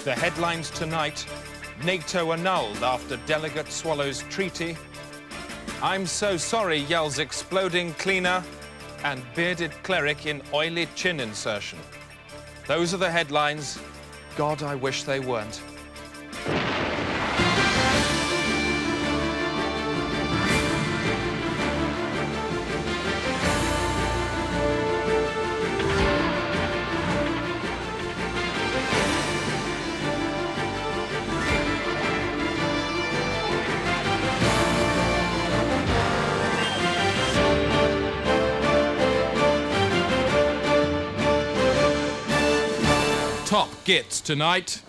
The headlines tonight: NATO annulled after delegate swallows treaty. I'm so sorry, yells exploding cleaner. And bearded cleric in oily chin insertion. Those are the headlines. God, I wish they weren't. Top gits tonight.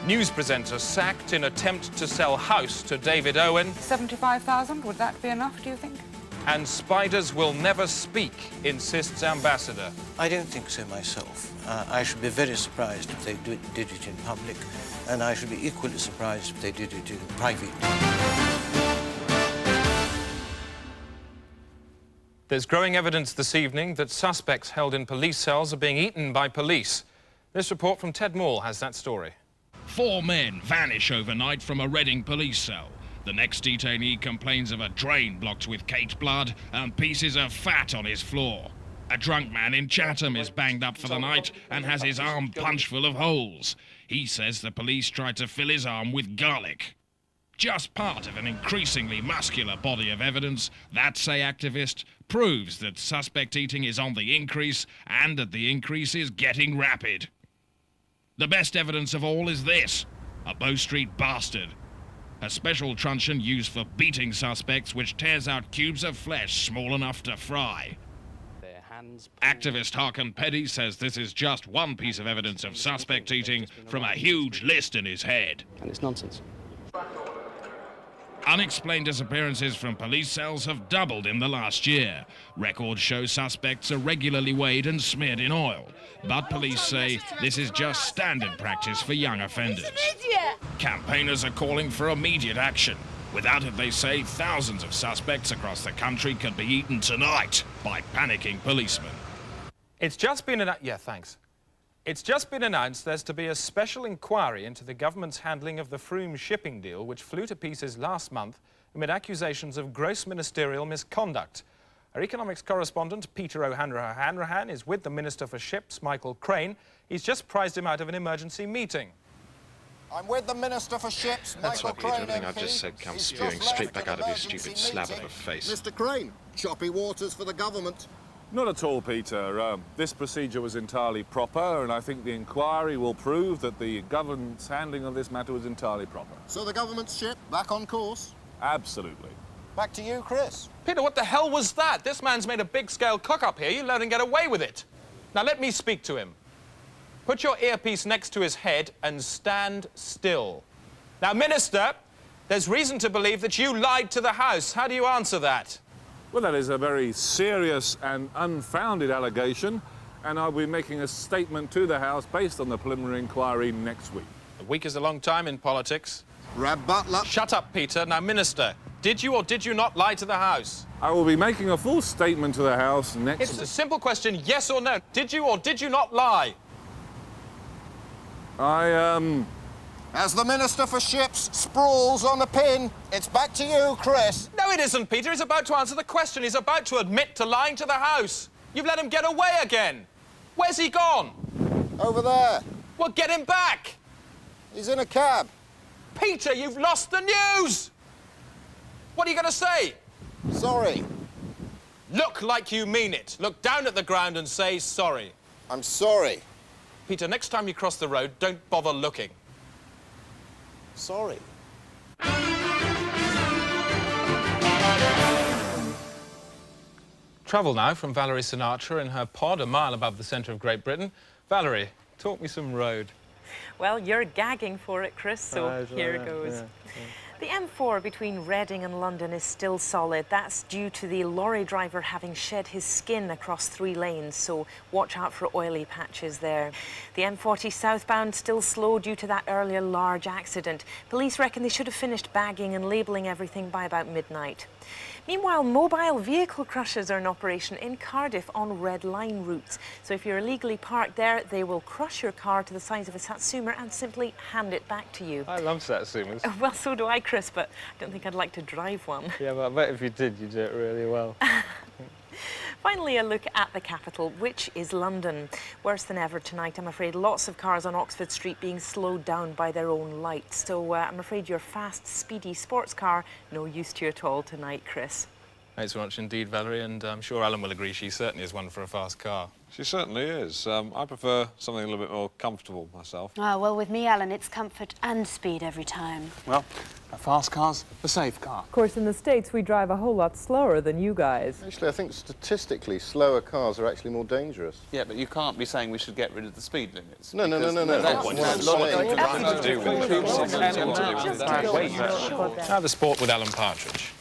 News presenter sacked in attempt to sell house to David Owen. 75,000, would that be enough, do you think? And spiders will never speak, insists ambassador. I don't think so myself. I should be very surprised if they did it in public, and I should be equally surprised if they did it in private. There's growing evidence this evening that suspects held in police cells are being eaten by police. This report from Ted Moore has that story. 4 men vanish overnight from a Reading police cell. The next detainee complains of a drain blocked with caked blood and pieces of fat on his floor. A drunk man in Chatham is banged up for the night and has his arm punched full of holes. He says the police tried to fill his arm with garlic. Just part of an increasingly muscular body of evidence that, say activists, proves that suspect eating is on the increase and that the increase is getting rapid. The best evidence of all is this: a Bow Street bastard. A special truncheon used for beating suspects which tears out cubes of flesh small enough to fry. Activist Harkin Petty says this is just one piece of evidence of suspect eating from a huge list in his head. And it's nonsense. Unexplained disappearances from police cells have doubled in the last year. Records show suspects are regularly weighed and smeared in oil. But police say this is just standard practice for young offenders. Campaigners are calling for immediate action. Without it, they say, thousands of suspects across the country could be eaten tonight by panicking policemen. It's just been It's just been announced there's to be a special inquiry into the government's handling of the Froome shipping deal, which flew to pieces last month amid accusations of gross ministerial misconduct. Our economics correspondent, Peter O'Hanrahan, is with the Minister for Ships, Michael Crane. He's just prized him out of an emergency meeting. I'm with the Minister for Ships, That's Michael what Peter, Crane, everything MP. I've just said comes He's spewing just straight left back an out of his emergency stupid slab of meeting. a face. Mr. Crane, choppy waters for the government. Not at all, Peter. This procedure was entirely proper, and I think the inquiry will prove that the government's handling of this matter was entirely proper. So the government's ship back on course? Absolutely. Back to you, Chris. Peter, what the hell was that? This man's made a big-scale cock-up here. You let him get away with it. Now, let me speak to him. Put your earpiece next to his head and stand still. Now, Minister, there's reason to believe that you lied to the House. How do you answer that? Well, that is a very serious and unfounded allegation, and I'll be making a statement to the House based on the preliminary inquiry next week. A week is a long time in politics. Rab Butler. Shut up, Peter. Now, Minister, did you or did you not lie to the House? I will be making a full statement to the House next It's a simple question, yes or no. Did you or did you not lie? As the Minister for Ships sprawls on the pin, it's back to you, Chris. No, it isn't, Peter. He's about to answer the question. He's about to admit to lying to the House. You've let him get away again. Where's he gone? Over there. Well, get him back. He's in a cab. Peter, you've lost the news. What are you going to say? Sorry. Look like you mean it. Look down at the ground and say sorry. I'm sorry. Peter, next time you cross the road, don't bother looking. Sorry. Travel now from Valerie Sinatra in her pod a mile above the centre of Great Britain. Valerie, talk me some road. Well, you're gagging for it, Chris, so here it goes. Yeah. The M4 between Reading and London is still solid. That's due to the lorry driver having shed his skin across 3 lanes, so watch out for oily patches there. The M40 southbound still slow due to that earlier large accident. Police reckon they should have finished bagging and labelling everything by about midnight. Meanwhile, mobile vehicle crushers are in operation in Cardiff on red line routes. So if you're illegally parked there, they will crush your car to the size of a Satsuma and simply hand it back to you. I love Satsumas. Well, so do I, Chris, but I don't think I'd like to drive one. Yeah, but I bet if you did, you'd do it really well. Finally, a look at the capital, which is London. Worse than ever tonight, I'm afraid. Lots of cars on Oxford Street being slowed down by their own lights. So I'm afraid your fast, speedy sports car, no use to you at all tonight, Chris. Thanks very much indeed, Valerie, and I'm sure Alan will agree she certainly is one for a fast car. She certainly is. I prefer something a little bit more comfortable myself. Oh, well, with me, Alan, it's comfort and speed every time. Well, a fast car's a safe car. Of course, in the States, we drive a whole lot slower than you guys. Actually, I think statistically, slower cars are actually more dangerous. Yeah, but you can't be saying we should get rid of the speed limits. No. That's what what I'm saying. Now the sport with Alan Partridge.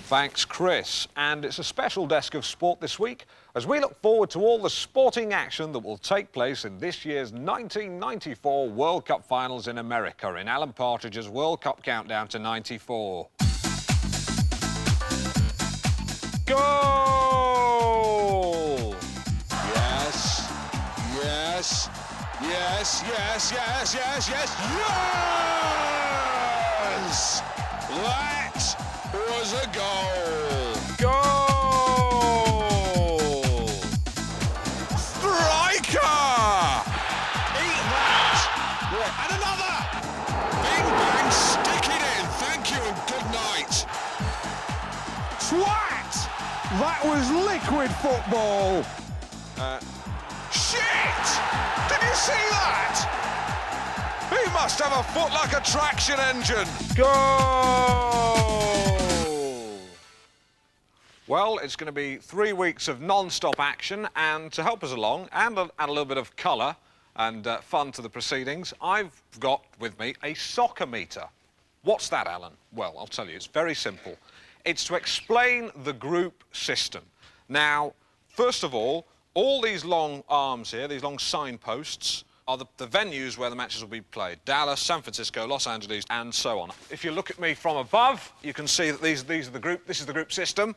Thanks, Chris. And it's a special desk of sport this week as we look forward to all the sporting action that will take place in this year's 1994 World Cup finals in America in Alan Partridge's World Cup Countdown to 94. Goal! Yes, yes, yes, yes, yes, yes, yes, yes! That was a goal! Goal! Striker! Eat that! And another! Bing bang, stick it in! Thank you and good night! Swat! That was liquid football! Shit! Did you see that? He must have a foot like a traction engine! Goal! Well, it's going to be 3 weeks of non-stop action, and to help us along and add a little bit of colour and fun to the proceedings, I've got with me a soccer meter. What's that, Alan? Well, I'll tell you, it's very simple. It's to explain the group system. Now, first of all these long arms here, these long signposts, are the venues where the matches will be played. Dallas, San Francisco, Los Angeles, and so on. If you look at me from above, you can see that these are the group. This is the group system.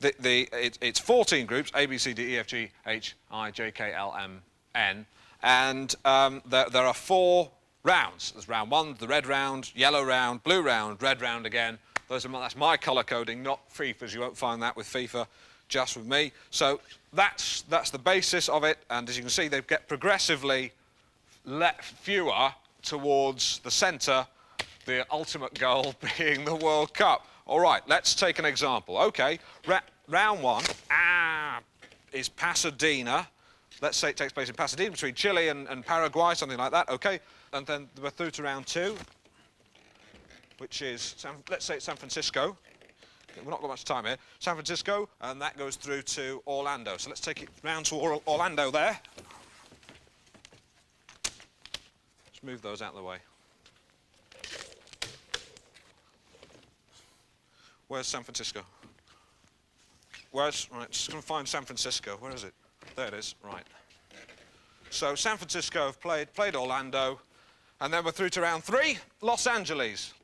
It's 14 groups: A, B, C, D, E, F, G, H, I, J, K, L, M, N, and there are 4 rounds. There's round 1, the red round, yellow round, blue round, red round again. That's my colour coding, not FIFA's. You won't find that with FIFA. Just with me. So that's the basis of it, and as you can see, they get progressively fewer towards the centre, the ultimate goal being the World Cup. All right, let's take an example. OK, round 1 is Pasadena. Let's say it takes place in Pasadena between Chile and Paraguay, something like that. OK, and then we're through to round 2, which is, let's say it's San Francisco. We've not got much time here. San Francisco, and that goes through to Orlando. So let's take it round to Orlando there. Let's move those out of the way. Where's San Francisco? Right, just going to find San Francisco. Where is it? There it is, right. So San Francisco have played Orlando, and then we're through to round 3, Los Angeles.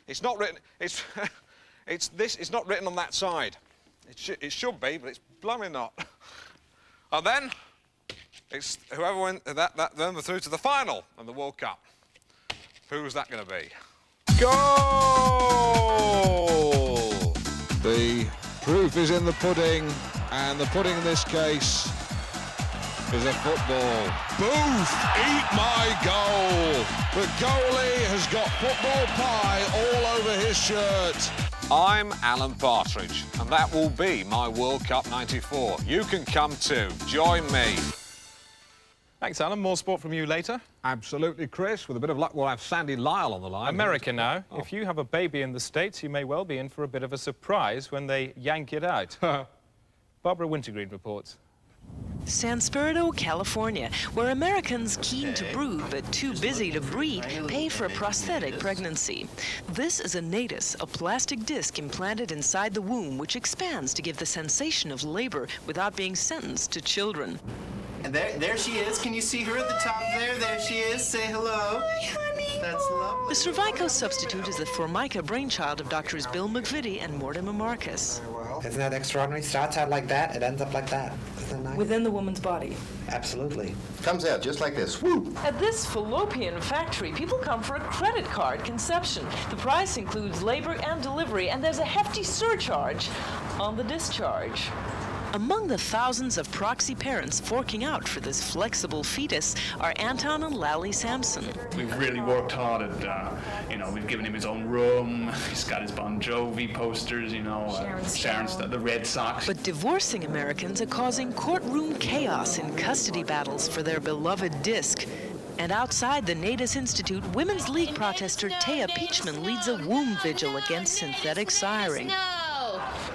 It's not written. It's not written on that side. It should be, but it's blooming not. And then it's whoever went then we're through to the final of the World Cup. Who's that going to be? Goal! The proof is in the pudding, and the pudding in this case is a football. Booth, eat my goal. The goalie has got football pie all over his shirt. I'm Alan Partridge, and that will be my World Cup 94. You can come too. Join me. Thanks, Alan. More sport from you later. Absolutely, Chris. With a bit of luck, we'll have Sandy Lyle on the line. America now. Oh. If you have a baby in the States, you may well be in for a bit of a surprise when they yank it out. Barbara Wintergreen reports. San Spirito, California, where Americans keen to brood but too busy to breed pay for a prosthetic pregnancy. This is a natus, a plastic disc implanted inside the womb which expands to give the sensation of labor without being sentenced to children. And there she is. Can you see her at the top there? There she is. Say hello. Honey. That's lovely. The cervical substitute is the Formica brainchild of doctors Bill McVitie and Mortimer Marcus. Isn't that extraordinary? Starts out like that, it ends up like that. Isn't that nice? Within the woman's body. Absolutely. Comes out just like this. Whoop! At this fallopian factory, people come for a credit card conception. The price includes labor and delivery, and there's a hefty surcharge on the discharge. Among the thousands of proxy parents forking out for this flexible fetus are Anton and Lally Sampson. We've really worked hard at, we've given him his own room. He's got his Bon Jovi posters, Sharon's the Red Sox. But divorcing Americans are causing courtroom chaos in custody battles for their beloved disc. And outside the Natus Institute, Women's League protester Taya Peachman leads a womb vigil against synthetic siring.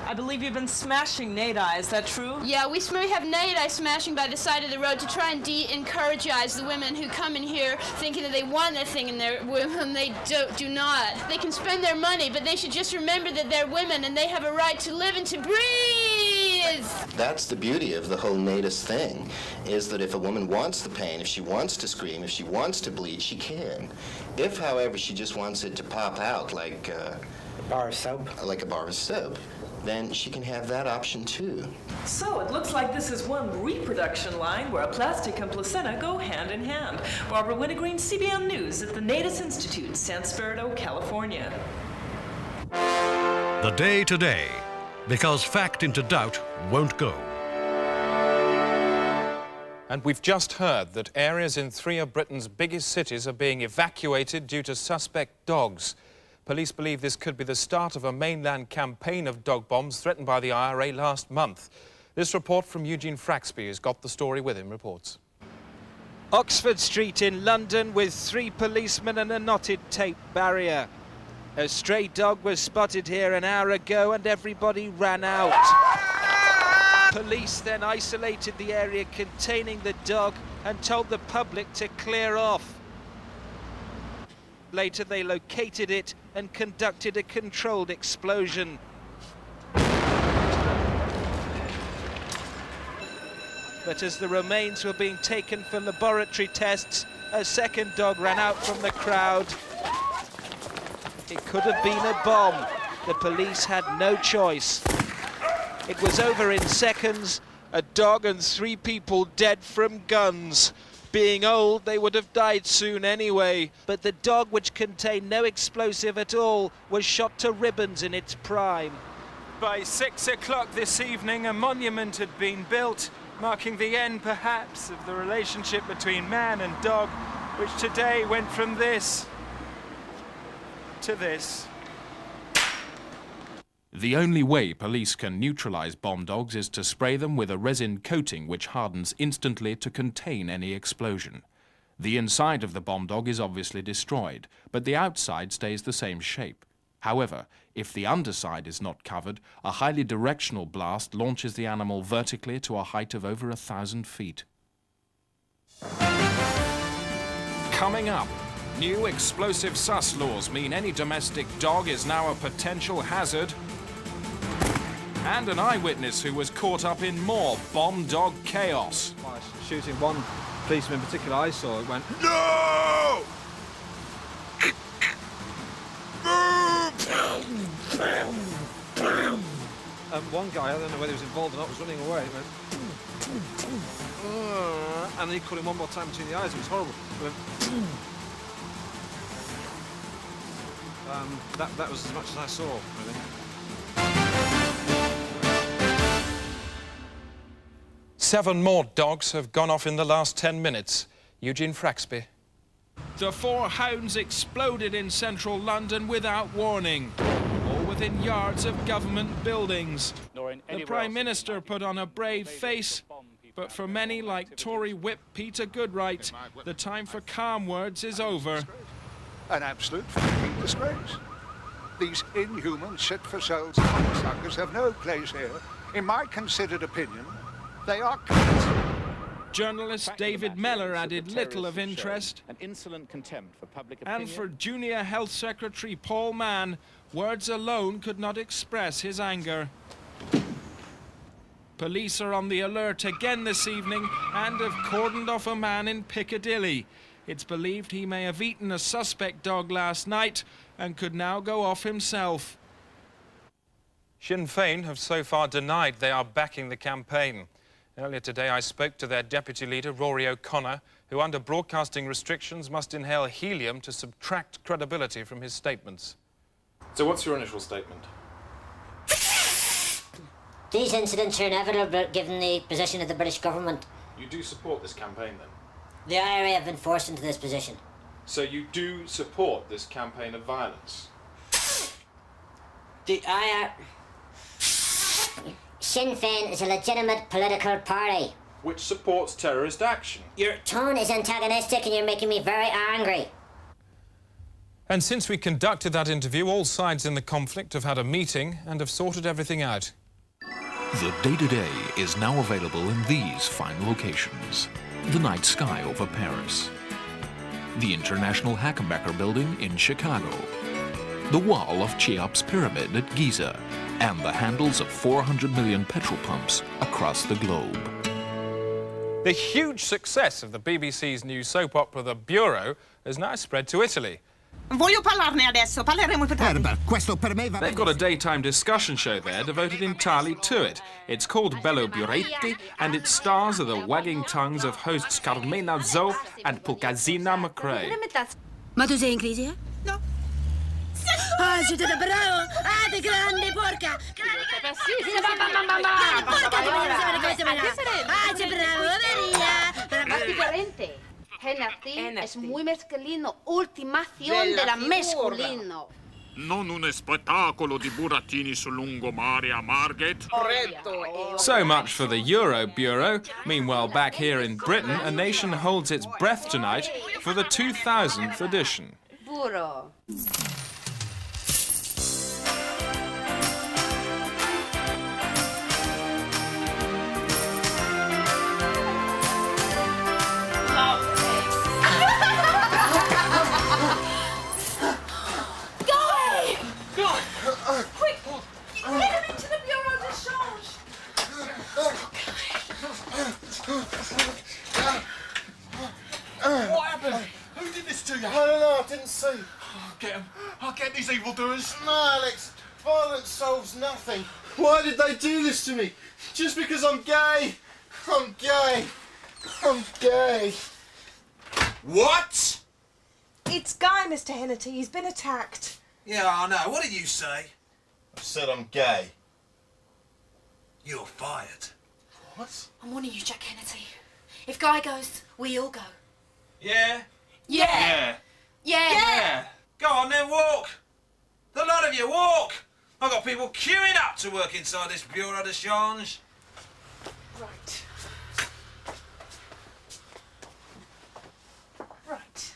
I believe you've been smashing Nadi, is that true? Yeah, we have Nadi smashing by the side of the road to try and encourage the women who come in here thinking that they want that thing in their women. They do not. They can spend their money, but they should just remember that they're women and they have a right to live and to breathe. That's the beauty of the whole Natus thing, is that if a woman wants the pain, if she wants to scream, if she wants to bleed, she can. If, however, she just wants it to pop out like a bar of soap. Like a bar of soap, then she can have that option too. So it looks like this is one reproduction line where a plastic and placenta go hand in hand. Barbara Wintergreen, CBN News at the Natus Institute, San Spirito, California. The Day Today, because fact into doubt won't go. And we've just heard that areas in 3 of Britain's biggest cities are being evacuated due to suspect dogs. Police believe this could be the start of a mainland campaign of dog bombs threatened by the IRA last month. This report from Eugene Fraxby, who's got the story with him, reports. Oxford Street in London with 3 policemen and a knotted tape barrier. A stray dog was spotted here an hour ago and everybody ran out. Police then isolated the area containing the dog and told the public to clear off. Later they located it and conducted a controlled explosion. But as the remains were being taken for laboratory tests, a second dog ran out from the crowd. It could have been a bomb. The police had no choice. It was over in seconds. A dog and 3 people dead from guns. Being old, they would have died soon anyway. But the dog, which contained no explosive at all, was shot to ribbons in its prime. By 6 o'clock this evening, a monument had been built, marking the end, perhaps, of the relationship between man and dog, which today went from this to this. The only way police can neutralize bomb dogs is to spray them with a resin coating which hardens instantly to contain any explosion. The inside of the bomb dog is obviously destroyed, but the outside stays the same shape. However, if the underside is not covered, a highly directional blast launches the animal vertically to a height of over 1,000 feet. Coming up, new explosive sus laws mean any domestic dog is now a potential hazard. And an eyewitness who was caught up in more bomb dog chaos. Shooting one policeman in particular I saw, it went, No! one guy, I don't know whether he was involved or not, was running away. It went, and then he caught him one more time between the eyes. It was horrible. It went, that was as much as I saw, really. 7 more dogs have gone off in the last 10 minutes. Eugene Fraxby. The 4 hounds exploded in central London without warning, all within yards of government buildings. The Prime Minister put on a brave face, but for many, like Tory whip Peter Goodright, the time for calm words is over. An absolute fucking disgrace. These inhuman, sit-for-sale cocksuckers have no place here. In my considered opinion, they are cunts. Journalist David Mellor added little of interest. An insolent contempt for public opinion. And for Junior Health Secretary Paul Mann, words alone could not express his anger. Police are on the alert again this evening and have cordoned off a man in Piccadilly. It's believed he may have eaten a suspect dog last night and could now go off himself. Sinn Féin have so far denied they are backing the campaign. Earlier today, I spoke to their deputy leader, Rory O'Connor, who under broadcasting restrictions must inhale helium to subtract credibility from his statements. So what's your initial statement? These incidents are inevitable given the position of the British government. You do support this campaign then? The IRA have been forced into this position. So you do support this campaign of violence? The IRA... Sinn Féin is a legitimate political party. Which supports terrorist action. Your tone is antagonistic and you're making me very angry. And since we conducted that interview, all sides in the conflict have had a meeting and have sorted everything out. The Day-to-Day is now available in these fine locations. The night sky over Paris. The International Hackenbecker Building in Chicago. The wall of Cheops Pyramid at Giza. And the handles of 400 million petrol pumps across the globe. The huge success of the BBC's new soap opera The Bureau has now spread to Italy. Voglio parlarne adesso, parleremo più tardi. Questo per me va bene. They've got a daytime discussion show there devoted entirely to it. It's called Bello Buretti, and its stars are the wagging tongues of hosts Carmena Zo and Pulcazina McRae. Ma tu sei in crisi, eh? No. Ah, siete da bravo! Ah, di grande porca! Porca, ah, sei bravo, Maria! Es diferente. Gentil es muy masculino. Ultimación de la masculino. Non un spettacolo di burattini sul lungomare a Margate. So much for the Euro Bureau. Meanwhile, back here in Britain, a nation holds its breath tonight for the 2000th edition. Burro. What happened? Who did this to you? I don't know, I didn't see. I'll get them. I'll get these evildoers. No, Alex. Violence solves nothing. Why did they do this to me? Just because I'm gay. I'm gay. I'm gay. What? It's Guy, Mr. Hennity. He's been attacked. Yeah, I know. What did you say? I said I'm gay. You're fired. What? I'm warning you, Jack Hennity. If Guy goes, we all go. Yeah? Yeah. Yeah. Go on then, walk. The lot of you, walk. I've got people queuing up to work inside this Bureau de Change. Right. Right.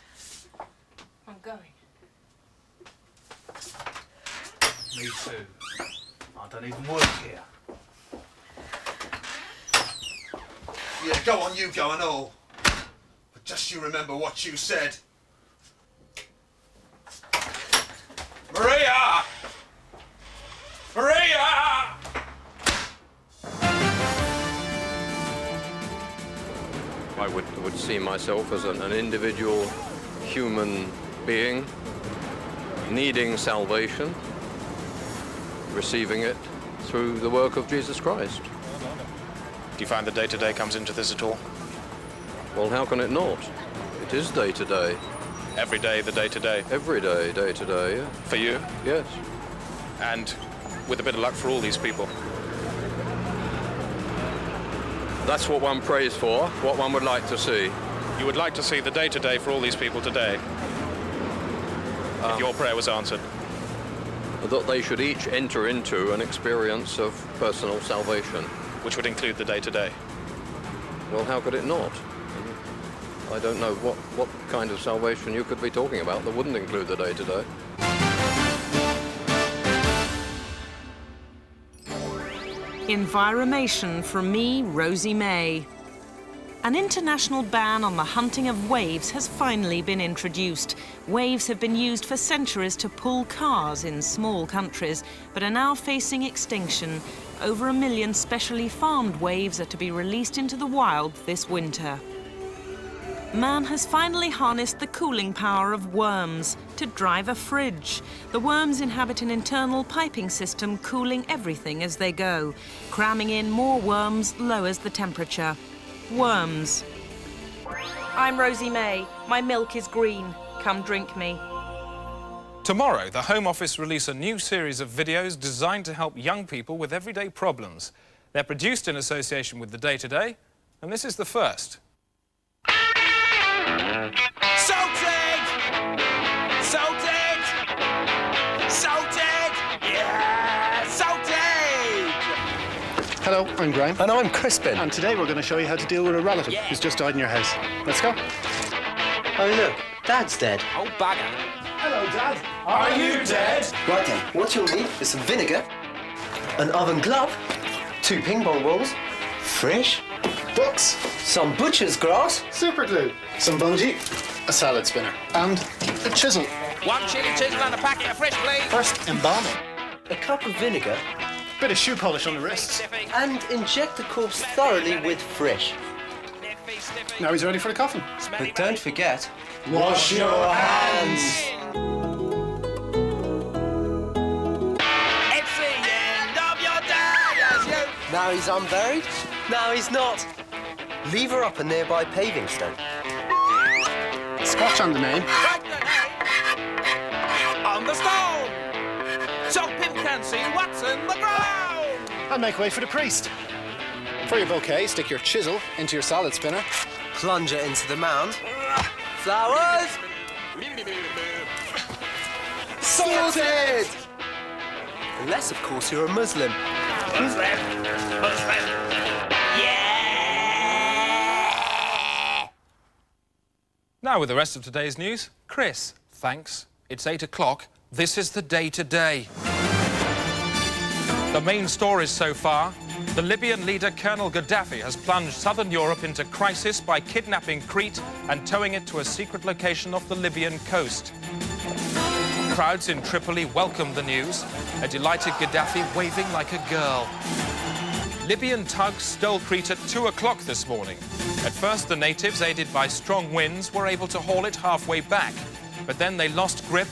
I'm going. Me too. I don't even work here. Yeah, go on, you go and all. But just you remember what you said. Maria! Maria! I would see myself as an individual human being needing salvation, receiving it through the work of Jesus Christ. Do you find the day-to-day comes into this at all? Well, how can it not? It is day-to-day. Every day, the day-to-day? Every day, day-to-day, yeah. For you? Yes. And with a bit of luck for all these people? That's what one prays for, what one would like to see. You would like to see the day-to-day for all these people today? If your prayer was answered? That they should each enter into an experience of personal salvation. Which would include the day-to-day? Well, how could it not? I don't know what kind of salvation you could be talking about that wouldn't include the day-to-day. Environmation from me, Rosie May. An international ban on the hunting of waves has finally been introduced. Waves have been used for centuries to pull cars in small countries, but are now facing extinction. Over 1 million specially farmed waves are to be released into the wild this winter. Man has finally harnessed the cooling power of worms to drive a fridge. The worms inhabit an internal piping system cooling everything as they go. Cramming in more worms lowers the temperature. Worms. I'm Rosie May. My milk is green. Come drink me. Tomorrow, the Home Office release a new series of videos designed to help young people with everyday problems. They're produced in association with the Day Today, and this is the first. Salted! Salted! Salted! Yeah! Salted! Hello, I'm Graham. And I'm Crispin. And today we're going to show you how to deal with a relative who's just died in your house. Let's go. Oh, look, Dad's dead. Oh, bugger. Hello, Dad. Are you dead? Right then, what you'll need is some vinegar, an oven glove, 2 ping pong balls, fresh, books, some butcher's grass, super glue, some bungee, a salad spinner, and a chisel. 1 chili chisel and a packet of fresh, please. First, embalming. a cup of vinegar, bit of shoe polish on the wrists. and inject the corpse thoroughly with fresh. Now he's ready for the coffin. But don't forget, wash your hands. It's the end of your day as you... now he's unburied, now he's not. Leave her up a nearby paving stone. Scotch on the name. Write the name on the stone, so people can see what's in the ground. And make way for the priest. For your bouquet, stick your chisel into your salad spinner. Plunge it into the mound. Flowers! Sorted! Unless, of course, you're a Muslim. Muslim. Now with the rest of today's news, Chris, thanks. It's 8 o'clock. This is the Day Today. The main stories so far. The Libyan leader Colonel Gaddafi has plunged southern Europe into crisis by kidnapping Crete and towing it to a secret location off the Libyan coast. Crowds in Tripoli welcomed the news, a delighted Gaddafi waving like a girl. Libyan tugs stole Crete at 2 o'clock this morning. At first, the natives, aided by strong winds, were able to haul it halfway back. But then they lost grip,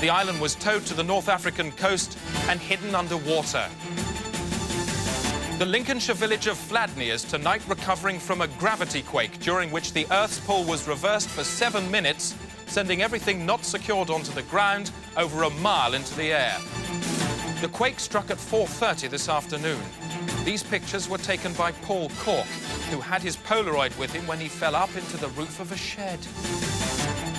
the island was towed to the North African coast and hidden underwater. The Lincolnshire village of Fladney is tonight recovering from a gravity quake during which the Earth's pull was reversed for 7 minutes, sending everything not secured onto the ground over a mile into the air. The quake struck at 4:30 this afternoon. These pictures were taken by Paul Cork, who had his Polaroid with him when he fell up into the roof of a shed.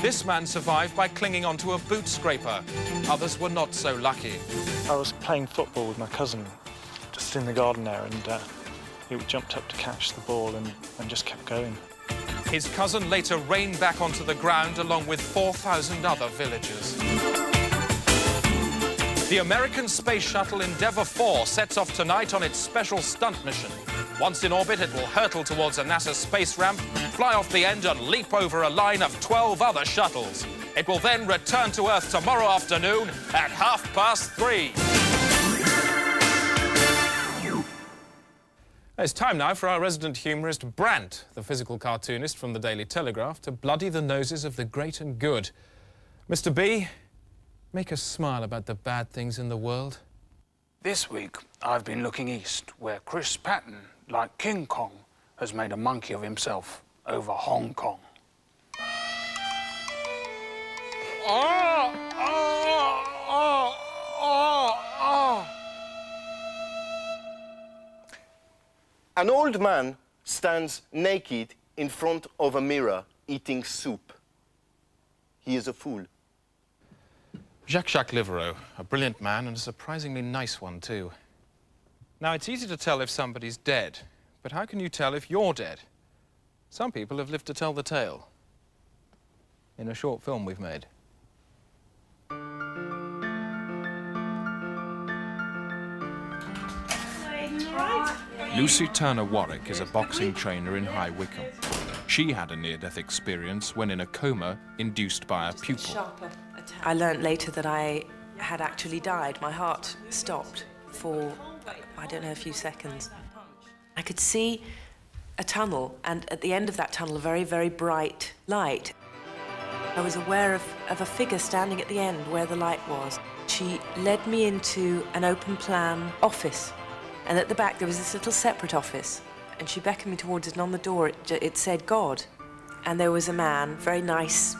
This man survived by clinging onto a boot scraper. Others were not so lucky. I was playing football with my cousin just in the garden there, and he jumped up to catch the ball and just kept going. His cousin later rained back onto the ground along with 4,000 other villagers. The American space shuttle Endeavour 4 sets off tonight on its special stunt mission. Once in orbit, it will hurtle towards a NASA space ramp, fly off the end and leap over a line of 12 other shuttles. It will then return to Earth tomorrow afternoon at 3:30. It's time now for our resident humorist Brant, the physical cartoonist from the Daily Telegraph, to bloody the noses of the great and good. Mr. B, make us smile about the bad things in the world. This week, I've been looking east, where Chris Patton, like King Kong, has made a monkey of himself over Hong Kong. An old man stands naked in front of a mirror eating soup. He is a fool. Jacques Livereau, a brilliant man and a surprisingly nice one too. Now, it's easy to tell if somebody's dead, but how can you tell if you're dead? Some people have lived to tell the tale. In a short film we've made. Lucy Turner Warwick is a boxing trainer in High Wycombe. She had a near-death experience when in a coma induced by a pupil. I learnt later that I had actually died. My heart stopped for, I don't know, a few seconds. I could see a tunnel, and at the end of that tunnel, a very, very bright light. I was aware of a figure standing at the end where the light was. She led me into an open-plan office, and at the back there was this little separate office, and she beckoned me towards it, and on the door it said God. And there was a man, very nice,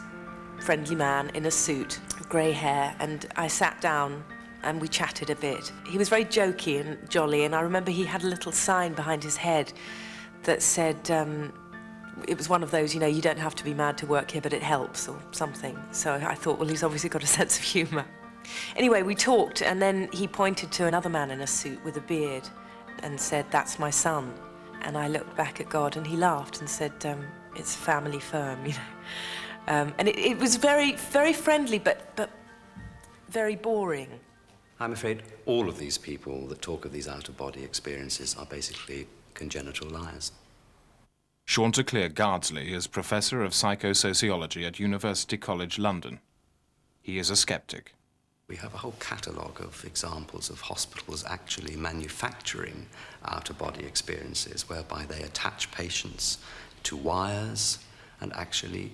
friendly man in a suit, grey hair, and I sat down and we chatted a bit. He was very jokey and jolly, and I remember he had a little sign behind his head that said, it was one of those, you know, you don't have to be mad to work here, but it helps, or something. So I thought, well, he's obviously got a sense of humour. Anyway, we talked, and then he pointed to another man in a suit with a beard and said, that's my son. And I looked back at God, and he laughed and said, it's a family firm, you know. And it was very, very friendly, but very boring. I'm afraid all of these people that talk of these out-of-body experiences are basically congenital liars. Chanticleer Gardsley is Professor of Psychosociology at University College London. He is a skeptic. We have a whole catalogue of examples of hospitals actually manufacturing out-of-body experiences whereby they attach patients to wires and actually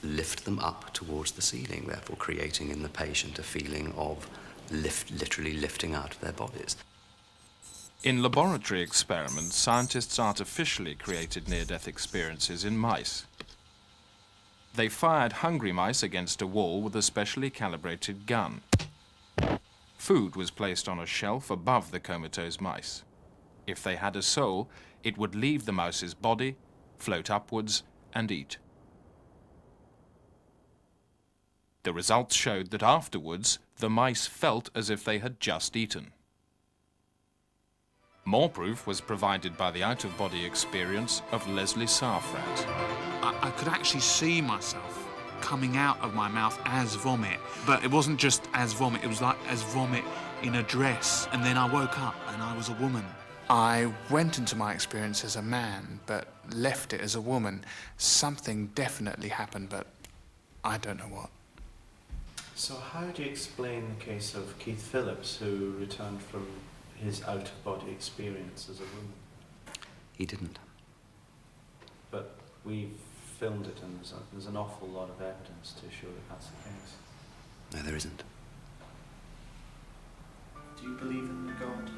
lift them up towards the ceiling, therefore creating in the patient a feeling of literally lifting out of their bodies. In laboratory experiments, scientists artificially created near-death experiences in mice. They fired hungry mice against a wall with a specially calibrated gun. Food was placed on a shelf above the comatose mice. If they had a soul, it would leave the mouse's body, float upwards, and eat. The results showed that afterwards, the mice felt as if they had just eaten. More proof was provided by the out-of-body experience of Leslie Sarfrat. I could actually see myself coming out of my mouth as vomit, but it wasn't just as vomit, it was like as vomit in a dress. And then I woke up and I was a woman. I went into my experience as a man, but left it as a woman. Something definitely happened, but I don't know what. So how do you explain the case of Keith Phillips, who returned from his out-of-body experience as a woman? He didn't. But we've filmed it, and there's an awful lot of evidence to show that that's the case. No, there isn't. Do you believe in God?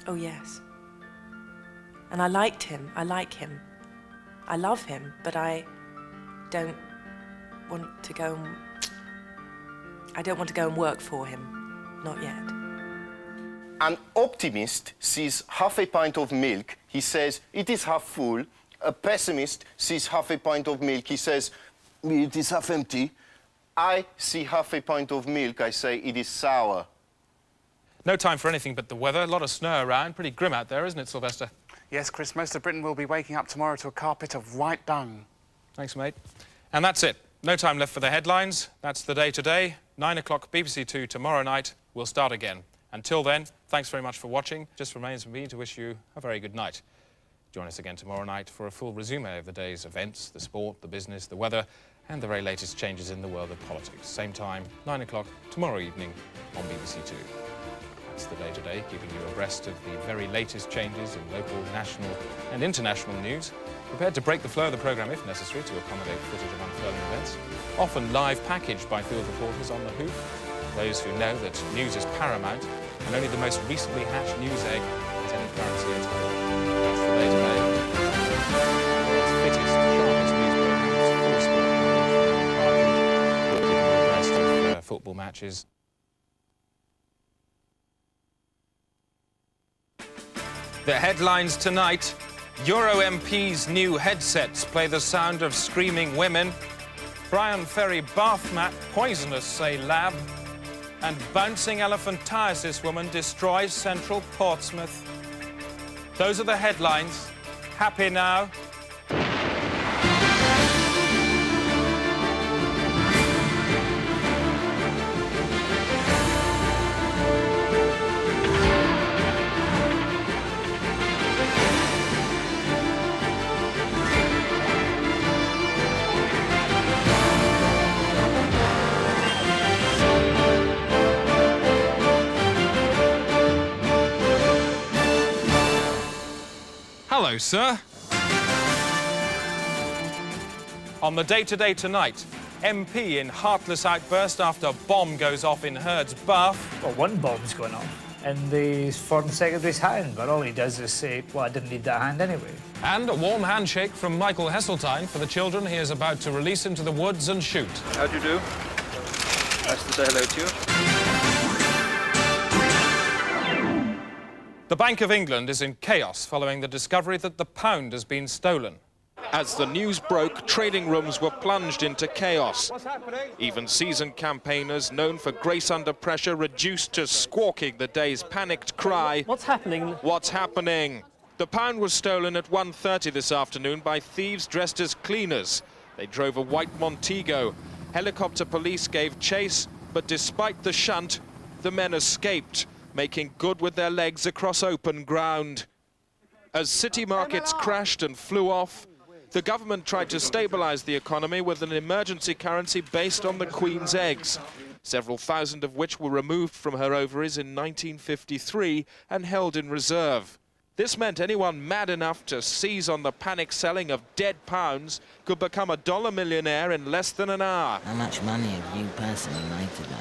Oh, yes. And I liked him. I like him. I love him, but I don't want to go and... I don't want to go and work for him. Not yet. An optimist sees half a pint of milk, he says, it is half full. A pessimist sees half a pint of milk, he says, it is half empty. I see half a pint of milk, I say, it is sour. No time for anything but the weather. A lot of snow around. Pretty grim out there, isn't it, Sylvester? Yes, Chris, most of Britain will be waking up tomorrow to a carpet of white dung. Thanks, mate. And that's it. No time left for the headlines. That's the day today. 9 o'clock BBC 2 tomorrow night. We'll start again. Until then, thanks very much for watching. Just remains for me to wish you a very good night. Join us again tomorrow night for a full resume of the day's events, the sport, the business, the weather, and the very latest changes in the world of politics. Same time, 9 o'clock tomorrow evening on BBC 2. That's the day today, keeping you abreast of the very latest changes in local, national and international news. Prepared to break the flow of the programme if necessary to accommodate footage of unfurling events. Often live packaged by field reporters on the hoof. Those who know that news is paramount and only the most recently hatched news egg has any currency at all. That's the day today. It's fittest, sharpest news programmes, full sport, keeping you abreast of football matches. The headlines tonight: Euro MPs' new headsets play the sound of screaming women. Brian Ferry bath mat poisonous, say lab. And bouncing elephantiasis woman destroys central Portsmouth. Those are the headlines. Happy now? Hello, sir. On the day-to-day tonight, MP in heartless outburst after bomb goes off in Hurd's bath. Well, one bomb's going off in the Foreign Secretary's hand, but all he does is say, well, I didn't need that hand anyway. And a warm handshake from Michael Heseltine for the children he is about to release into the woods and shoot. How do you do? Nice to say hello to you. The Bank of England is in chaos following the discovery that the pound has been stolen. As the news broke, trading rooms were plunged into chaos. Even seasoned campaigners known for grace under pressure reduced to squawking the day's panicked cry. What's happening? What's happening? The pound was stolen at 1:30 this afternoon by thieves dressed as cleaners. They drove a white Montego. Helicopter police gave chase, but despite the shunt, the men escaped, making good with their legs across open ground. As city markets crashed and flew off, the government tried to stabilise the economy with an emergency currency based on the Queen's eggs, several thousand of which were removed from her ovaries in 1953 and held in reserve. This meant anyone mad enough to seize on the panic selling of dead pounds could become a dollar millionaire in less than an hour. How much money have you personally made today?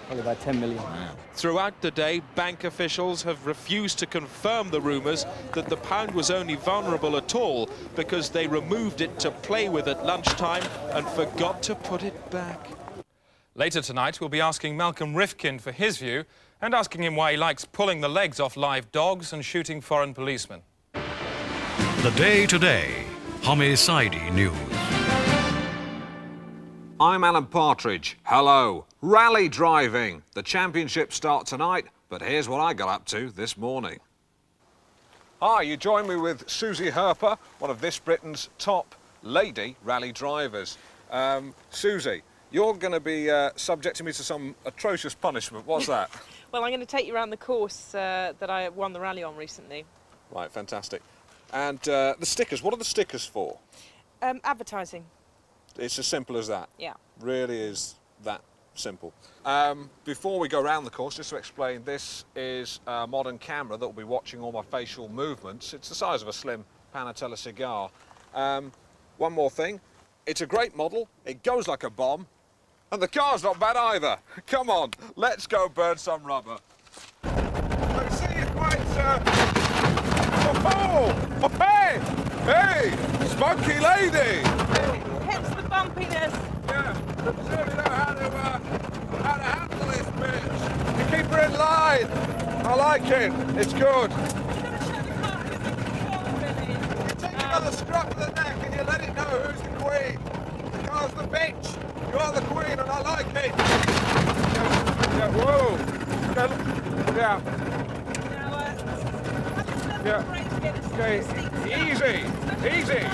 Probably about 10 million. Wow. Throughout the day, bank officials have refused to confirm the rumours that the pound was only vulnerable at all because they removed it to play with at lunchtime and forgot to put it back. Later tonight, we'll be asking Malcolm Rifkin for his view and asking him why he likes pulling the legs off live dogs and shooting foreign policemen. The day-to-day Homicide News. I'm Alan Partridge. Hello. Rally driving. The championships start tonight, but here's what I got up to this morning. Hi, you join me with Susie Herper, one of this Britain's top lady rally drivers. Susie, you're going to be subjecting me to some atrocious punishment. What's that? Well, I'm going to take you around the course that I won the rally on recently. Right, fantastic. And the stickers, what are the stickers for? Advertising. It's as simple as that? Yeah. Really is that simple. Before we go around the course, just to explain, this is a modern camera that will be watching all my facial movements. It's the size of a slim Panatella cigar. One more thing, it's a great model, it goes like a bomb, and the car's not bad either. Come on, let's go burn some rubber. I see you quite, oh, hey! Hey! Spunky lady! Hence the bumpiness. Yeah, you certainly know how to handle this bitch. You keep her in line. I like it. It's good. You take another scruff of the neck and you let it know who's the queen. The car's the bitch. You're the queen and I like it. Yeah, whoa. Yeah. Yeah. Okay, easy, easy.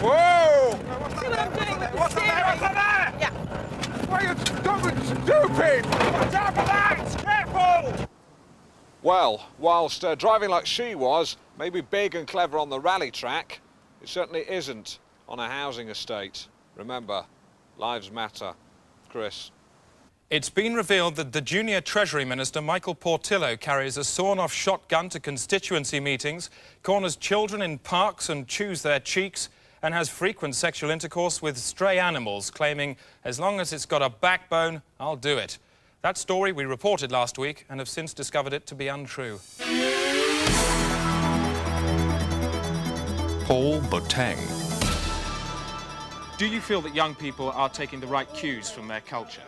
Whoa! See what I'm doing with What's the there? steering? What's there? Yeah. Why are you stupid? Watch out for that! Careful! Well, whilst driving like she was, maybe big and clever on the rally track, it certainly isn't on a housing estate. Remember, lives matter. Chris. It's been revealed that the junior Treasury Minister, Michael Portillo, carries a sawn-off shotgun to constituency meetings, corners children in parks and chews their cheeks, and has frequent sexual intercourse with stray animals, claiming, as long as it's got a backbone, I'll do it. That story we reported last week and have since discovered it to be untrue. Paul Botang. Do you feel that young people are taking the right cues from their culture?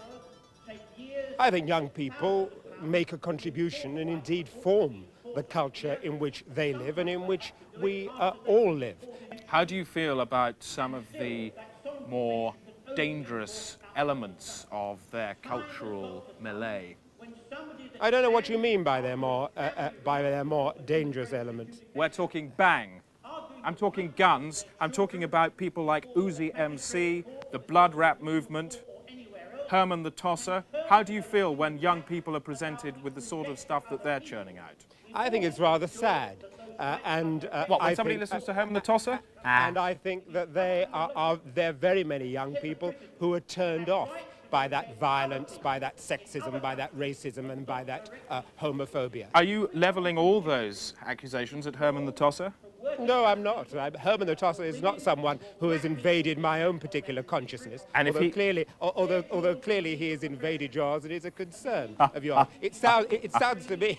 I think young people make a contribution and indeed form the culture in which they live and in which we all live. How do you feel about some of the more dangerous elements of their cultural melee? I don't know what you mean by their more dangerous elements. We're talking bang. I'm talking guns. I'm talking about people like Uzi MC, the blood rap movement, Herman the Tosser. How do you feel when young people are presented with the sort of stuff that they're churning out? I think it's rather sad. When somebody listens to Herman the Tosser? And I think that there are very many young people who are turned off by that violence, by that sexism, by that racism, and by that homophobia. Are you levelling all those accusations at Herman the Tosser? No, I'm not. Herman the Tosser is not someone who has invaded my own particular consciousness. And although clearly he has invaded yours, and is a concern of yours. It sounds to me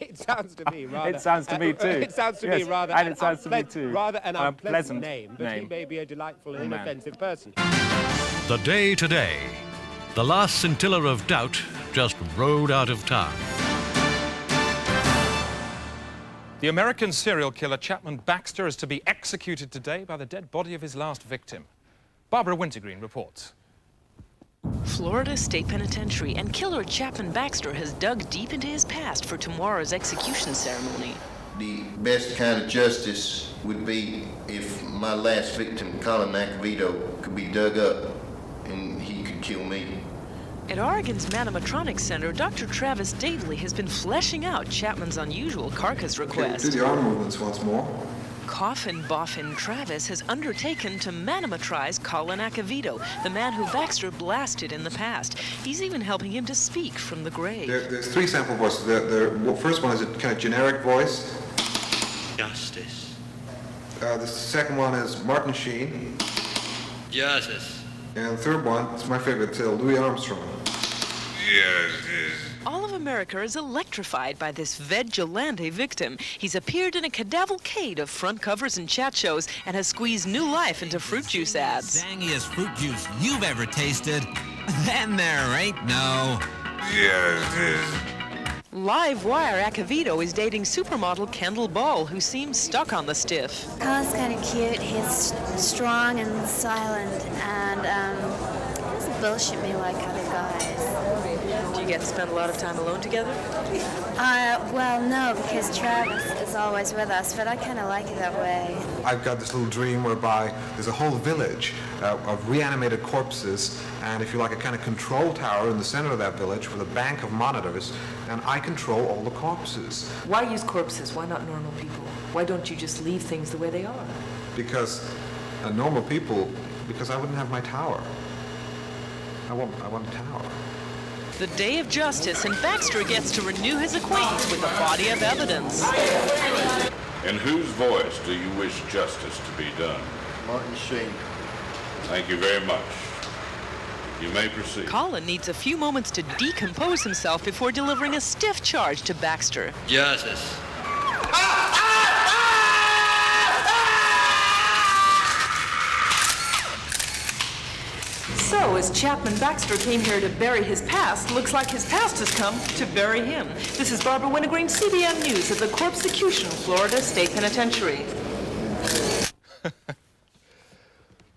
rather. It sounds to me too. It sounds to me rather. And it sounds to me too. Rather an unpleasant name. But he may be a delightful and inoffensive person. The day today. The last scintilla of doubt just rode out of town. The American serial killer Chapman Baxter is to be executed today by the dead body of his last victim. Barbara Wintergreen reports. Florida State Penitentiary and killer Chapman Baxter has dug deep into his past for tomorrow's execution ceremony. The best kind of justice would be if my last victim, Colin Acavito, could be dug up and he could kill me. At Oregon's Manomatronics Center, Dr. Travis Davely has been fleshing out Chapman's unusual carcass request. Do the arm movements once more. Coffin Boffin Travis has undertaken to manometrize Colin Acavito, the man who Baxter blasted in the past. He's even helping him to speak from the grave. There's three sample voices. The first one is a kind of generic voice. Justice. The second one is Martin Sheen. Justice. And the third one, it's my favorite, Louis Armstrong. All of America is electrified by this vigilante victim. He's appeared in a cavalcade of front covers and chat shows and has squeezed new life into fruit juice ads. Tangiest fruit juice you've ever tasted. Then there ain't no. Live wire Acavito is dating supermodel Kendall Ball, who seems stuck on the stiff. Colin's kind of cute. He's strong and silent, and he doesn't bullshit me like other guys. Do you get to spend a lot of time alone together? Well, no, because Travis is always with us, but I kind of like it that way. I've got this little dream whereby there's a whole village of reanimated corpses, and if you like, a kind of control tower in the center of that village with a bank of monitors, and I control all the corpses. Why use corpses? Why not normal people? Why don't you just leave things the way they are? Because normal people, because I wouldn't have my tower. I want a tower. The day of justice, and Baxter gets to renew his acquaintance with a body of evidence. In whose voice do you wish justice to be done? Martin Sheen. Thank you very much. You may proceed. Colin needs a few moments to decompose himself before delivering a stiff charge to Baxter. Justice. So, as Chapman Baxter came here to bury his past, looks like his past has come to bury him. This is Barbara Wintergreen, CBN News at the Corpsecution, Florida State Penitentiary.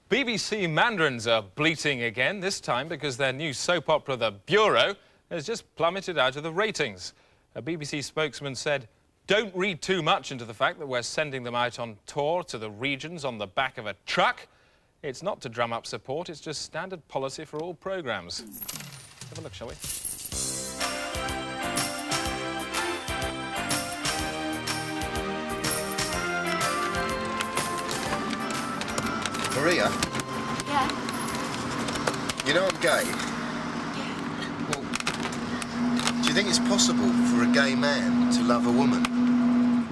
BBC Mandarins are bleating again, this time because their new soap opera, The Bureau, has just plummeted out of the ratings. A BBC spokesman said, "Don't read too much into the fact that we're sending them out on tour to the regions on the back of a truck. It's not to drum up support, it's just standard policy for all programmes." Have a look, shall we? Maria? Yeah? You know I'm gay? Yeah. Well, do you think it's possible for a gay man to love a woman?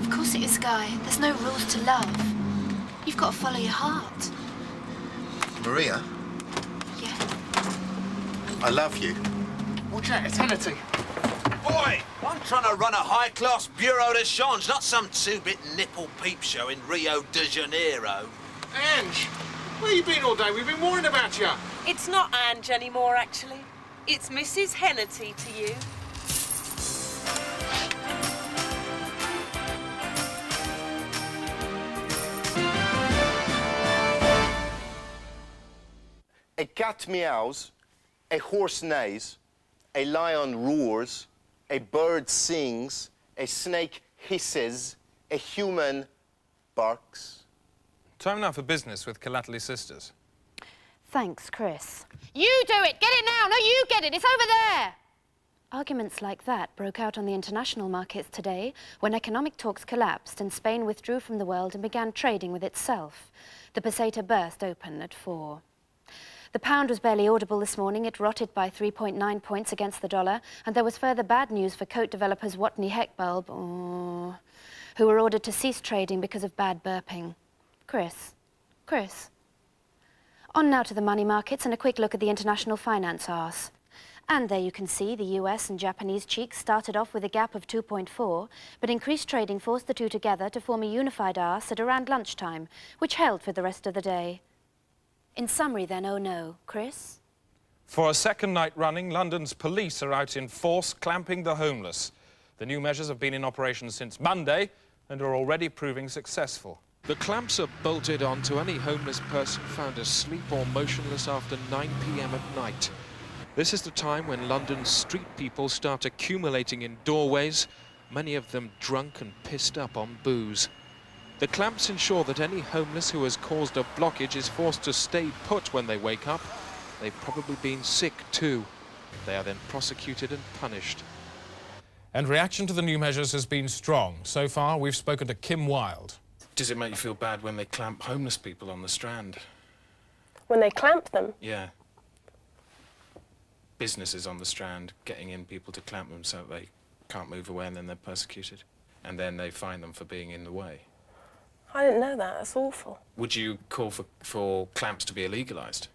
Of course it is, Guy. There's no rules to love. You've got to follow your heart. Maria? Yeah? I love you. Watch out, it's Hannity. Boy, I'm trying to run a high-class bureau de change, not some two-bit nipple peep show in Rio de Janeiro. Ange, where you been all day? We've been worrying about you. It's not Ange anymore, actually. It's Mrs. Hennity to you. A cat meows, a horse neighs, a lion roars, a bird sings, a snake hisses, a human barks. Time now for business with Calately Sisters. Thanks, Chris. You do it! Get it now! No, you get it! It's over there! Arguments like that broke out on the international markets today when economic talks collapsed and Spain withdrew from the world and began trading with itself. The peseta burst open at 4. The pound was barely audible this morning. It rotted by 3.9 points against the dollar, and there was further bad news for coat developers Watney Heckbulb, who were ordered to cease trading because of bad burping. Chris. Chris. On now to the money markets and a quick look at the international finance arse. And there you can see the US and Japanese cheeks started off with a gap of 2.4, but increased trading forced the two together to form a unified arse at around lunchtime, which held for the rest of the day. In summary then, oh no, Chris? For a second night running, London's police are out in force clamping the homeless. The new measures have been in operation since Monday and are already proving successful. The clamps are bolted on to any homeless person found asleep or motionless after 9 p.m. at night. This is the time when London's street people start accumulating in doorways, many of them drunk and pissed up on booze. The clamps ensure that any homeless who has caused a blockage is forced to stay put when they wake up. They've probably been sick too. They are then prosecuted and punished. And reaction to the new measures has been strong. So far, we've spoken to Kim Wilde. Does it make you feel bad when they clamp homeless people on the Strand? When they clamp them? Yeah. Businesses on the Strand getting in people to clamp them so they can't move away, and then they're persecuted. And then they fine them for being in the way. I didn't know that. That's awful. Would you call for clamps to be illegalised?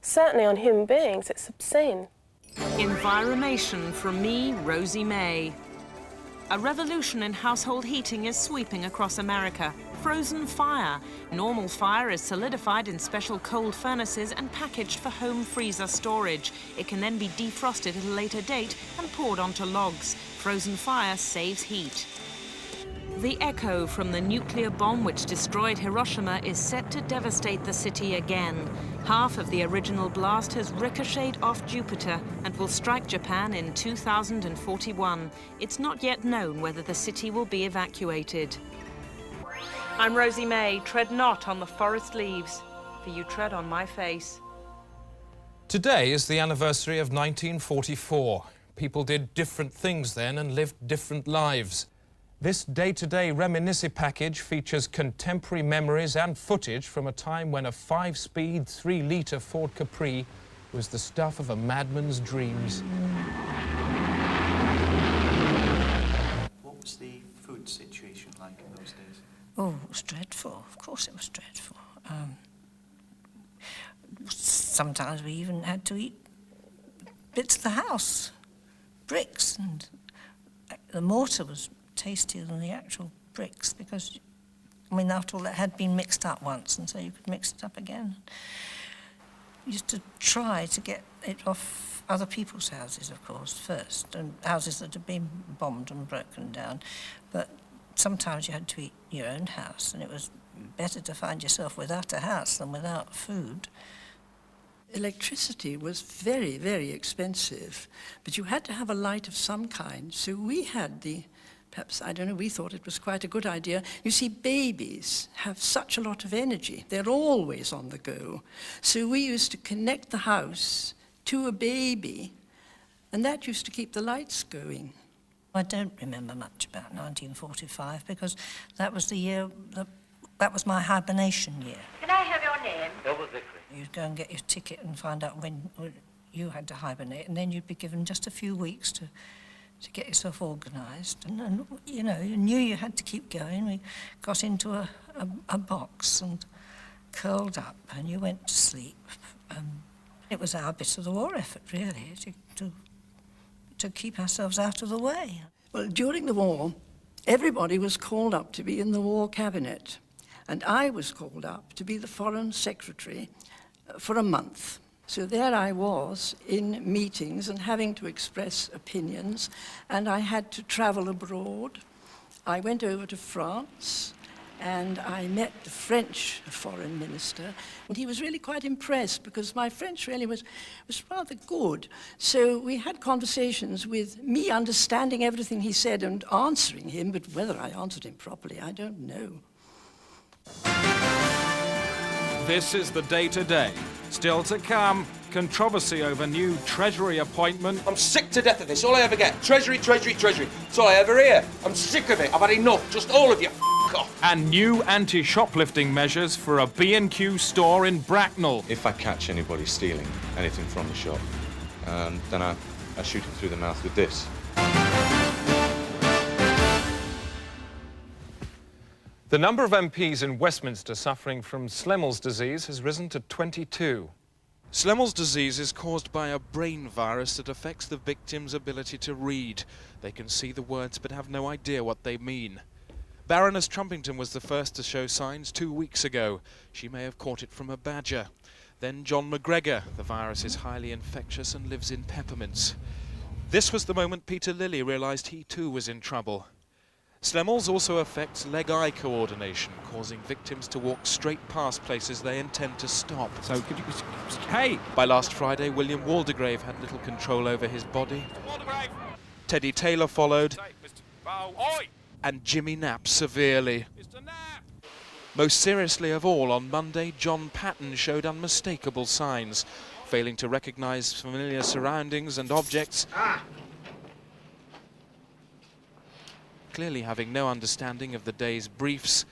Certainly on human beings, it's obscene. Environmation from me, Rosie May. A revolution in household heating is sweeping across America. Frozen fire. Normal fire is solidified in special cold furnaces and packaged for home freezer storage. It can then be defrosted at a later date and poured onto logs. Frozen fire saves heat. The echo from the nuclear bomb which destroyed Hiroshima is set to devastate the city again. Half of the original blast has ricocheted off Jupiter and will strike Japan in 2041. It's not yet known whether the city will be evacuated. I'm Rosie May. Tread not on the forest leaves, for you tread on my face. Today is the anniversary of 1944. People did different things then and lived different lives. This day-to-day reminiscence package features contemporary memories and footage from a time when a 5-speed, 3-litre Ford Capri was the stuff of a madman's dreams. What was the food situation like in those days? Oh, it was dreadful. Of course it was dreadful. Sometimes we even had to eat bits of the house, bricks, and the mortar was tastier than the actual bricks because, I mean, after all, it had been mixed up once, and so you could mix it up again. We used to try to get it off other people's houses, of course, first, and houses that had been bombed and broken down. But sometimes you had to eat your own house, and it was better to find yourself without a house than without food. Electricity was very, very expensive, but you had to have a light of some kind, so we had perhaps, I don't know, we thought it was quite a good idea. You see, babies have such a lot of energy. They're always on the go. So we used to connect the house to a baby, and that used to keep the lights going. I don't remember much about 1945 because that was the year, that was my hibernation year. Can I have your name? Elwood Vickery. You'd go and get your ticket and find out when you had to hibernate, and then you'd be given just a few weeks to get yourself organised. And, you know, you knew you had to keep going. We got into a box and curled up, and you went to sleep. It was our bit of the war effort, really, to keep ourselves out of the way. Well, during the war, everybody was called up to be in the war cabinet, and I was called up to be the foreign secretary for a month. So there I was in meetings and having to express opinions, and I had to travel abroad. I went over to France, and I met the French foreign minister, and he was really quite impressed because my French really was rather good. So we had conversations with me understanding everything he said and answering him, but whether I answered him properly, I don't know. This is the day-to-day. Still to come, controversy over new Treasury appointment. I'm sick to death of this. All I ever get, Treasury, Treasury, Treasury. That's all I ever hear. I'm sick of it. I've had enough. Just all of you. F*** off. And new anti-shoplifting measures for a B&Q store in Bracknell. If I catch anybody stealing anything from the shop, then I shoot him through the mouth with this. The number of MPs in Westminster suffering from Slemmel's disease has risen to 22. Slemmel's disease is caused by a brain virus that affects the victim's ability to read. They can see the words but have no idea what they mean. Baroness Trumpington was the first to show signs 2 weeks ago. She may have caught it from a badger. Then John McGregor. The virus is highly infectious and lives in peppermints. This was the moment Peter Lilly realised he too was in trouble. Slemmel's also affects leg-eye coordination, causing victims to walk straight past places they intend to stop. So could you... Hey! By last Friday, William Waldegrave had little control over his body. Teddy Taylor followed. And Jimmy Knapp severely. Most seriously of all, on Monday, John Patton showed unmistakable signs, failing to recognise familiar surroundings and objects. Clearly having no understanding of the day's briefs.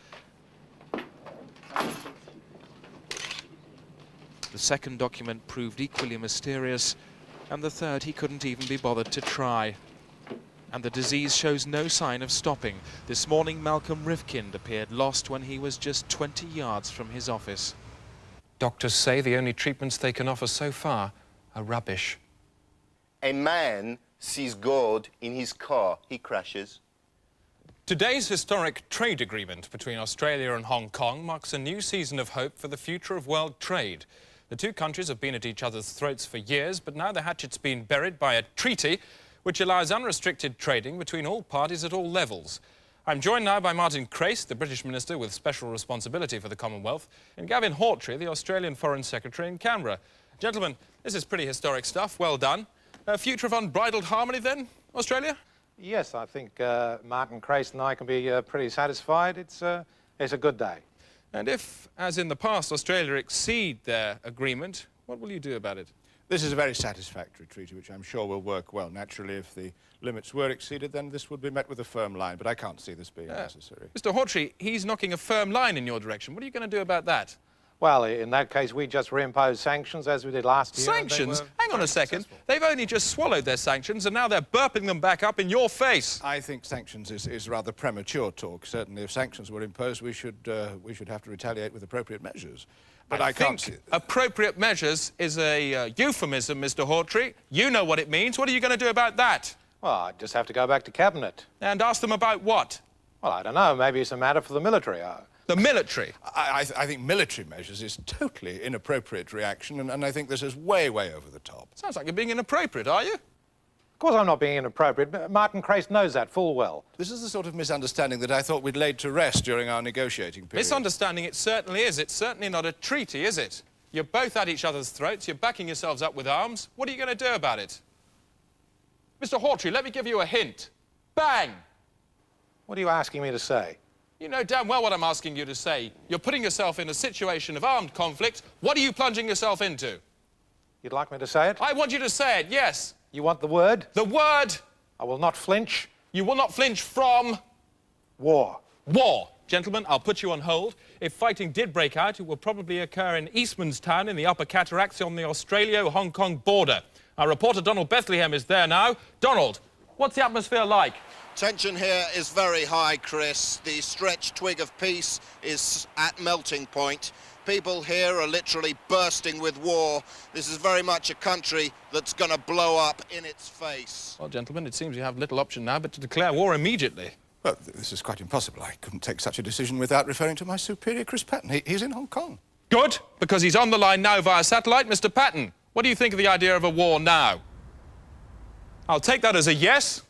The second document proved equally mysterious, and the third he couldn't even be bothered to try. And the disease shows no sign of stopping. This morning, Malcolm Rifkind appeared lost when he was just 20 yards from his office. Doctors say the only treatments they can offer so far are rubbish. A man sees God in his car. He crashes. Today's historic trade agreement between Australia and Hong Kong marks a new season of hope for the future of world trade. The two countries have been at each other's throats for years, but now the hatchet's been buried by a treaty which allows unrestricted trading between all parties at all levels. I'm joined now by Martin Crace, the British Minister with special responsibility for the Commonwealth, and Gavin Hawtrey, the Australian Foreign Secretary in Canberra. Gentlemen, this is pretty historic stuff. Well done. A future of unbridled harmony then, Australia? Yes, I think Martin Crace and I can be pretty satisfied. It's a good day. And if, as in the past, Australia exceed their agreement, what will you do about it? This is a very satisfactory treaty, which I'm sure will work well. Naturally, if the limits were exceeded, then this would be met with a firm line, but I can't see this being necessary. Mr. Hawtrey, he's knocking a firm line in your direction. What are you going to do about that? Well, in that case, we just reimpose sanctions as we did last year. Sanctions? Hang on a second. They've only just swallowed their sanctions and now they're burping them back up in your face. I think sanctions is rather premature talk. Certainly, if sanctions were imposed, we should have to retaliate with appropriate measures. But I can't think appropriate measures is a euphemism, Mr. Hawtrey. You know what it means. What are you going to do about that? Well, I just have to go back to Cabinet. And ask them about what? Well, I don't know. Maybe it's a matter for the military. The military? I think military measures is totally inappropriate reaction, and I think this is way, way over the top. Sounds like you're being inappropriate, are you? Of course I'm not being inappropriate. Martin Crace knows that full well. This is the sort of misunderstanding that I thought we'd laid to rest during our negotiating period. Misunderstanding it certainly is. It's certainly not a treaty, is it? You're both at each other's throats. You're backing yourselves up with arms. What are you going to do about it? Mr. Hawtrey, let me give you a hint. Bang! What are you asking me to say? You know damn well what I'm asking you to say. You're putting yourself in a situation of armed conflict. What are you plunging yourself into? You'd like me to say it? I want you to say it, yes. You want the word? The word! I will not flinch. You will not flinch from? War. War. Gentlemen, I'll put you on hold. If fighting did break out, it will probably occur in Eastmanstown in the Upper Cataracts on the Australia-Hong Kong border. Our reporter Donald Bethlehem is there now. Donald, what's the atmosphere like? Tension here is very high, Chris. The stretched twig of peace is at melting point. People here are literally bursting with war. This is very much a country that's going to blow up in its face. Well, gentlemen, it seems you have little option now but to declare war immediately. Well, this is quite impossible. I couldn't take such a decision without referring to my superior, Chris Patton. He's in Hong Kong. Good, because he's on the line now via satellite. Mr. Patton, what do you think of the idea of a war now? I'll take that as a yes.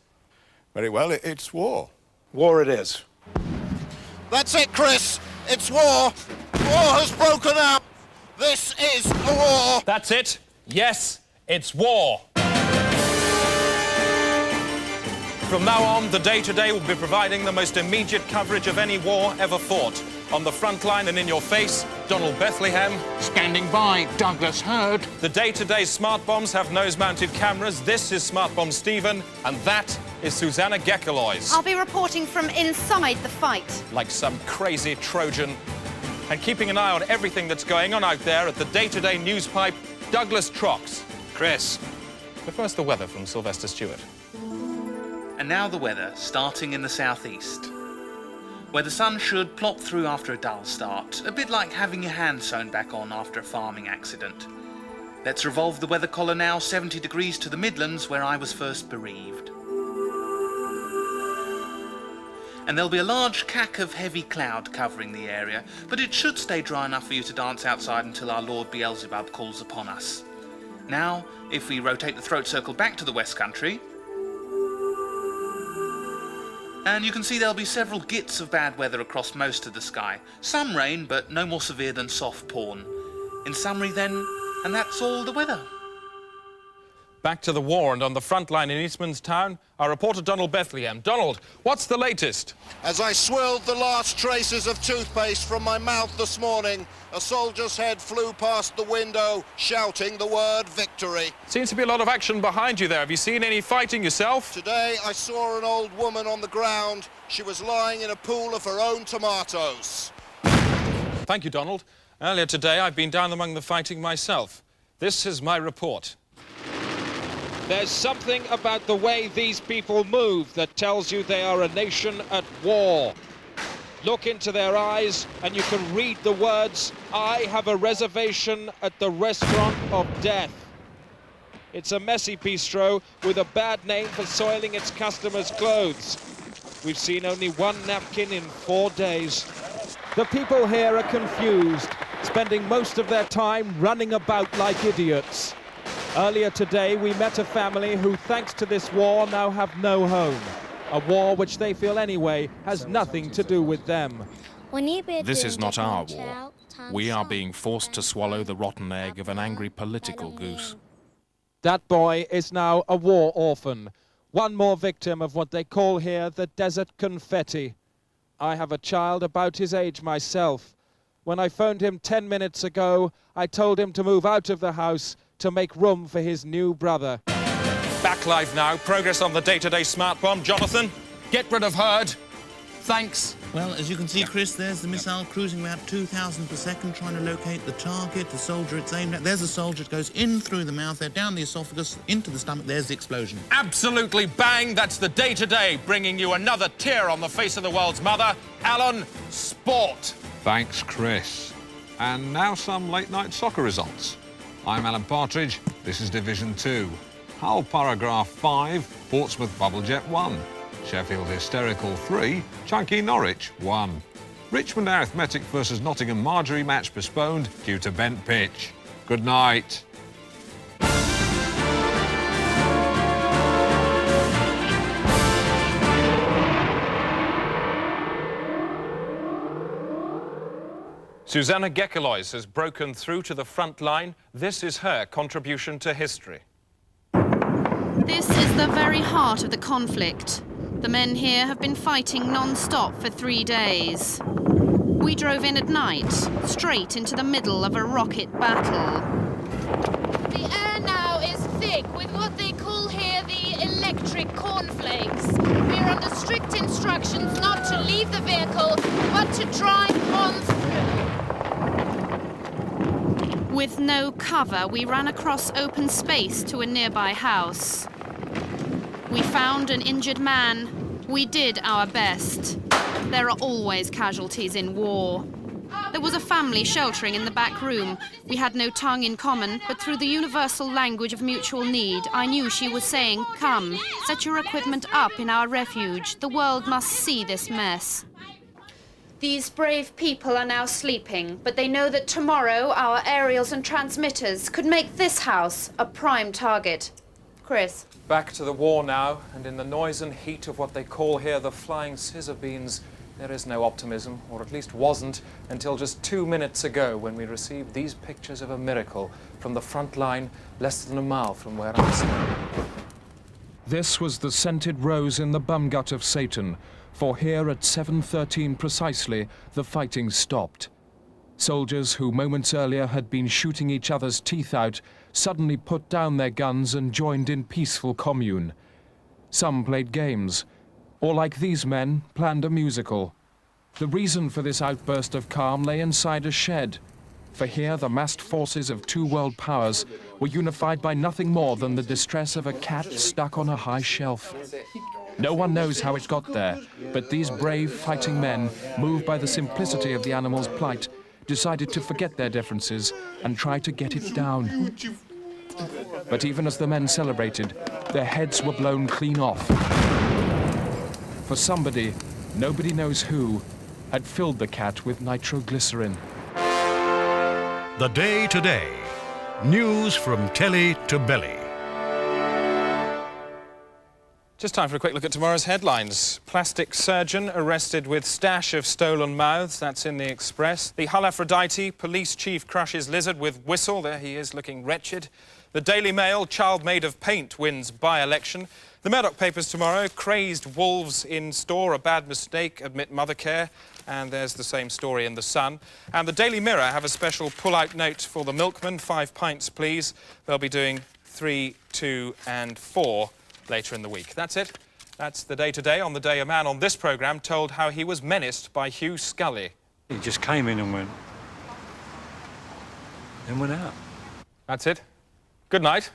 Very well, it's war. War it is. That's it, Chris. It's war. War has broken out. This is a war. That's it. Yes, it's war. From now on, the Day Today will be providing the most immediate coverage of any war ever fought. On the front line and in your face, Donald Bethlehem. Standing by, Douglas Hurd. The Day Today smart bombs have nose-mounted cameras. This is Smart Bomb Stephen, and that is Susanna Gekkelois. I'll be reporting from inside the fight. Like some crazy Trojan. And keeping an eye on everything that's going on out there at the Day Today news pipe, Douglas Trox. Chris. But first, the weather from Sylvester Stewart. And now the weather, starting in the southeast. where the sun should plop through after a dull start, a bit like having your hand sewn back on after a farming accident. Let's revolve the weather collar now 70 degrees to the Midlands, where I was first bereaved. And there'll be a large cack of heavy cloud covering the area, but it should stay dry enough for you to dance outside until our Lord Beelzebub calls upon us. Now, if we rotate the throat circle back to the West Country, and you can see there'll be several gits of bad weather across most of the sky. Some rain, but no more severe than soft porn. In summary then, and that's all the weather. Back to the war and on the front line in Eastman's Town, our reporter Donald Bethlehem. Donald, what's the latest? As I swirled the last traces of toothpaste from my mouth this morning, a soldier's head flew past the window, shouting the word victory. Seems to be a lot of action behind you there. Have you seen any fighting yourself? Today I saw an old woman on the ground. She was lying in a pool of her own tomatoes. Thank you, Donald. Earlier today, I've been down among the fighting myself. This is my report. There's something about the way these people move that tells you they are a nation at war. Look into their eyes and you can read the words, "I have a reservation at the restaurant of death." It's a messy bistro with a bad name for soiling its customers' clothes. We've seen only one napkin in 4 days. The people here are confused, spending most of their time running about like idiots. Earlier today, we met a family who, thanks to this war, now have no home. A war which they feel anyway has nothing to do with them. This is not our war. We are being forced to swallow the rotten egg of an angry political goose. That boy is now a war orphan. One more victim of what they call here the desert confetti. I have a child about his age myself. When I phoned him 10 minutes ago, I told him to move out of the house to make room for his new brother. Back live now. Progress on the day-to-day smart bomb. Jonathan, get rid of Hurd. Thanks. Well, as you can see, Chris, there's the missile cruising about 2,000 per second, trying to locate the target, the soldier it's aimed at. There's the soldier, it goes in through the mouth, there, down the esophagus, into the stomach. There's the explosion. Absolutely bang. That's the day-to-day, bringing you another tear on the face of the world's mother. Alan, sport. Thanks, Chris. And now some late-night soccer results. I'm Alan Partridge. This is Division 2. Hull Paragraph 5, Portsmouth Bubblejet 1. Sheffield Hysterical 3, Chunky Norwich 1. Richmond Arithmetic versus Nottingham Marjorie match postponed due to bent pitch. Good night. Susanna Gekelois has broken through to the front line. This is her contribution to history. This is the very heart of the conflict. The men here have been fighting non-stop for 3 days. We drove in at night, straight into the middle of a rocket battle. The air now is thick with what they call here the electric cornflakes. We're under strict instructions not to leave the vehicle, but to drive on through. With no cover, we ran across open space to a nearby house. We found an injured man. We did our best. There are always casualties in war. There was a family sheltering in the back room. We had no tongue in common, but through the universal language of mutual need, I knew she was saying, "Come, set your equipment up in our refuge. The world must see this mess." These brave people are now sleeping, but they know that tomorrow our aerials and transmitters could make this house a prime target. Chris. Back to the war now, and in the noise and heat of what they call here the flying scissor beans, there is no optimism, or at least wasn't, until just 2 minutes ago when we received these pictures of a miracle from the front line less than a mile from where I'm standing. This was the scented rose in the bum gut of Satan, for here at 7:13 precisely, the fighting stopped. Soldiers who moments earlier had been shooting each other's teeth out suddenly put down their guns and joined in peaceful commune. Some played games, or like these men, planned a musical. The reason for this outburst of calm lay inside a shed, for here the massed forces of two world powers were unified by nothing more than the distress of a cat stuck on a high shelf. No one knows how it got there, but these brave fighting men, moved by the simplicity of the animal's plight, decided to forget their differences and try to get it down. But even as the men celebrated, their heads were blown clean off. For somebody, nobody knows who, had filled the cat with nitroglycerin. The Day Today. News from telly to belly. Just time for a quick look at tomorrow's headlines. Plastic surgeon arrested with stash of stolen mouths. That's in the Express. The Hull Aphrodite, police chief crushes lizard with whistle. There he is, looking wretched. The Daily Mail, child made of paint wins by-election. The Murdoch papers tomorrow, crazed wolves in store, a bad mistake, admit mother care. And there's the same story in The Sun. And the Daily Mirror have a special pull-out note for the milkman. 5 pints, please. They'll be doing 3, 2 and 4 later in the week. That's it. That's the Day Today. On the day, a man on this programme told how he was menaced by Hugh Scully. He just came in and went out. That's it. Good night.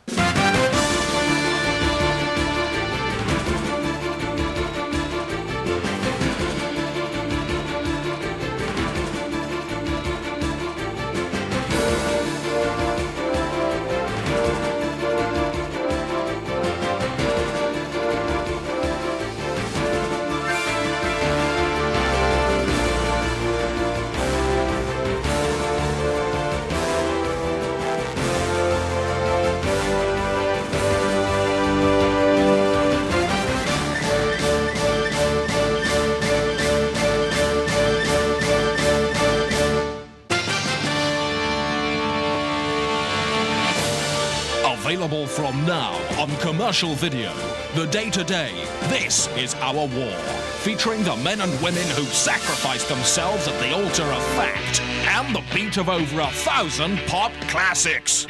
Available from now on commercial video. The Day Today. This is our war. Featuring the men and women who sacrificed themselves at the altar of fact and the beat of over 1,000 pop classics.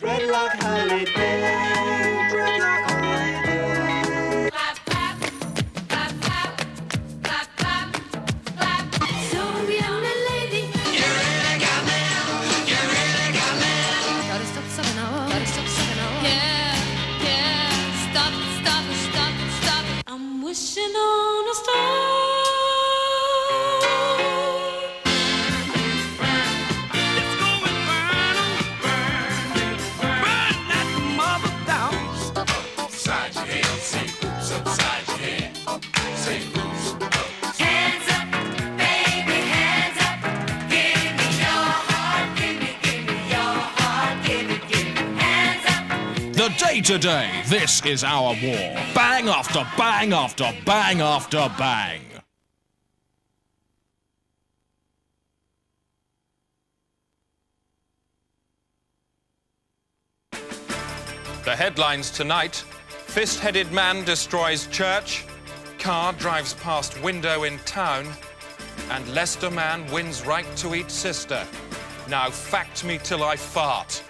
Dreadlock holiday, dreadlock holiday. Clap, clap, clap, clap, clap, clap, clap. So be on a lady. You really got me. You really got me. Gotta stop sucking up. Gotta stop sucking up. Yeah, yeah. Stop it, stop it, stop it, stop it. I'm wishing on a star. The Day Today. This is our war. Bang after bang after bang after bang. The headlines tonight. Fist-headed man destroys church. Car drives past window in town. And Leicester man wins right to eat sister. Now fact me till I fart.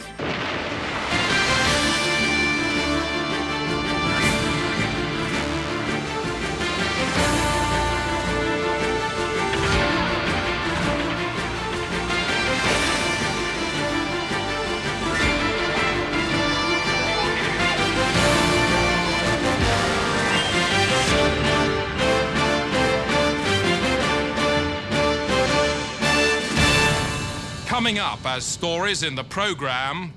Coming up as stories in the programme.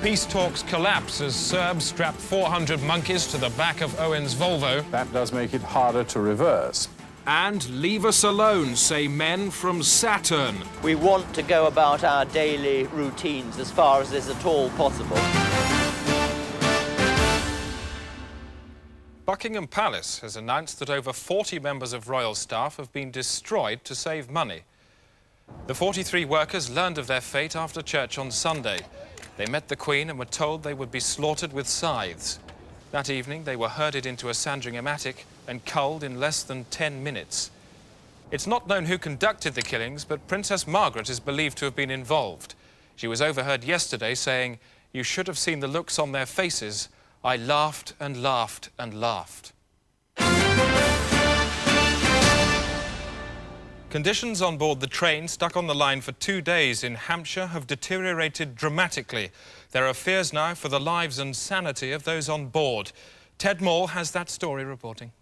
Peace talks collapse as Serbs strap 400 monkeys to the back of Owen's Volvo. That does make it harder to reverse. And leave us alone, say men from Saturn. We want to go about our daily routines as far as is at all possible. Buckingham Palace has announced that over 40 members of royal staff have been destroyed to save money. The 43 workers learned of their fate after church on Sunday. They met the Queen and were told they would be slaughtered with scythes. That evening, they were herded into a Sandringham attic and culled in less than 10 minutes. It's not known who conducted the killings, but Princess Margaret is believed to have been involved. She was overheard yesterday saying, "You should have seen the looks on their faces. I laughed and laughed and laughed." Conditions on board the train stuck on the line for 2 days in Hampshire have deteriorated dramatically. There are fears now for the lives and sanity of those on board. Ted Moore has that story reporting.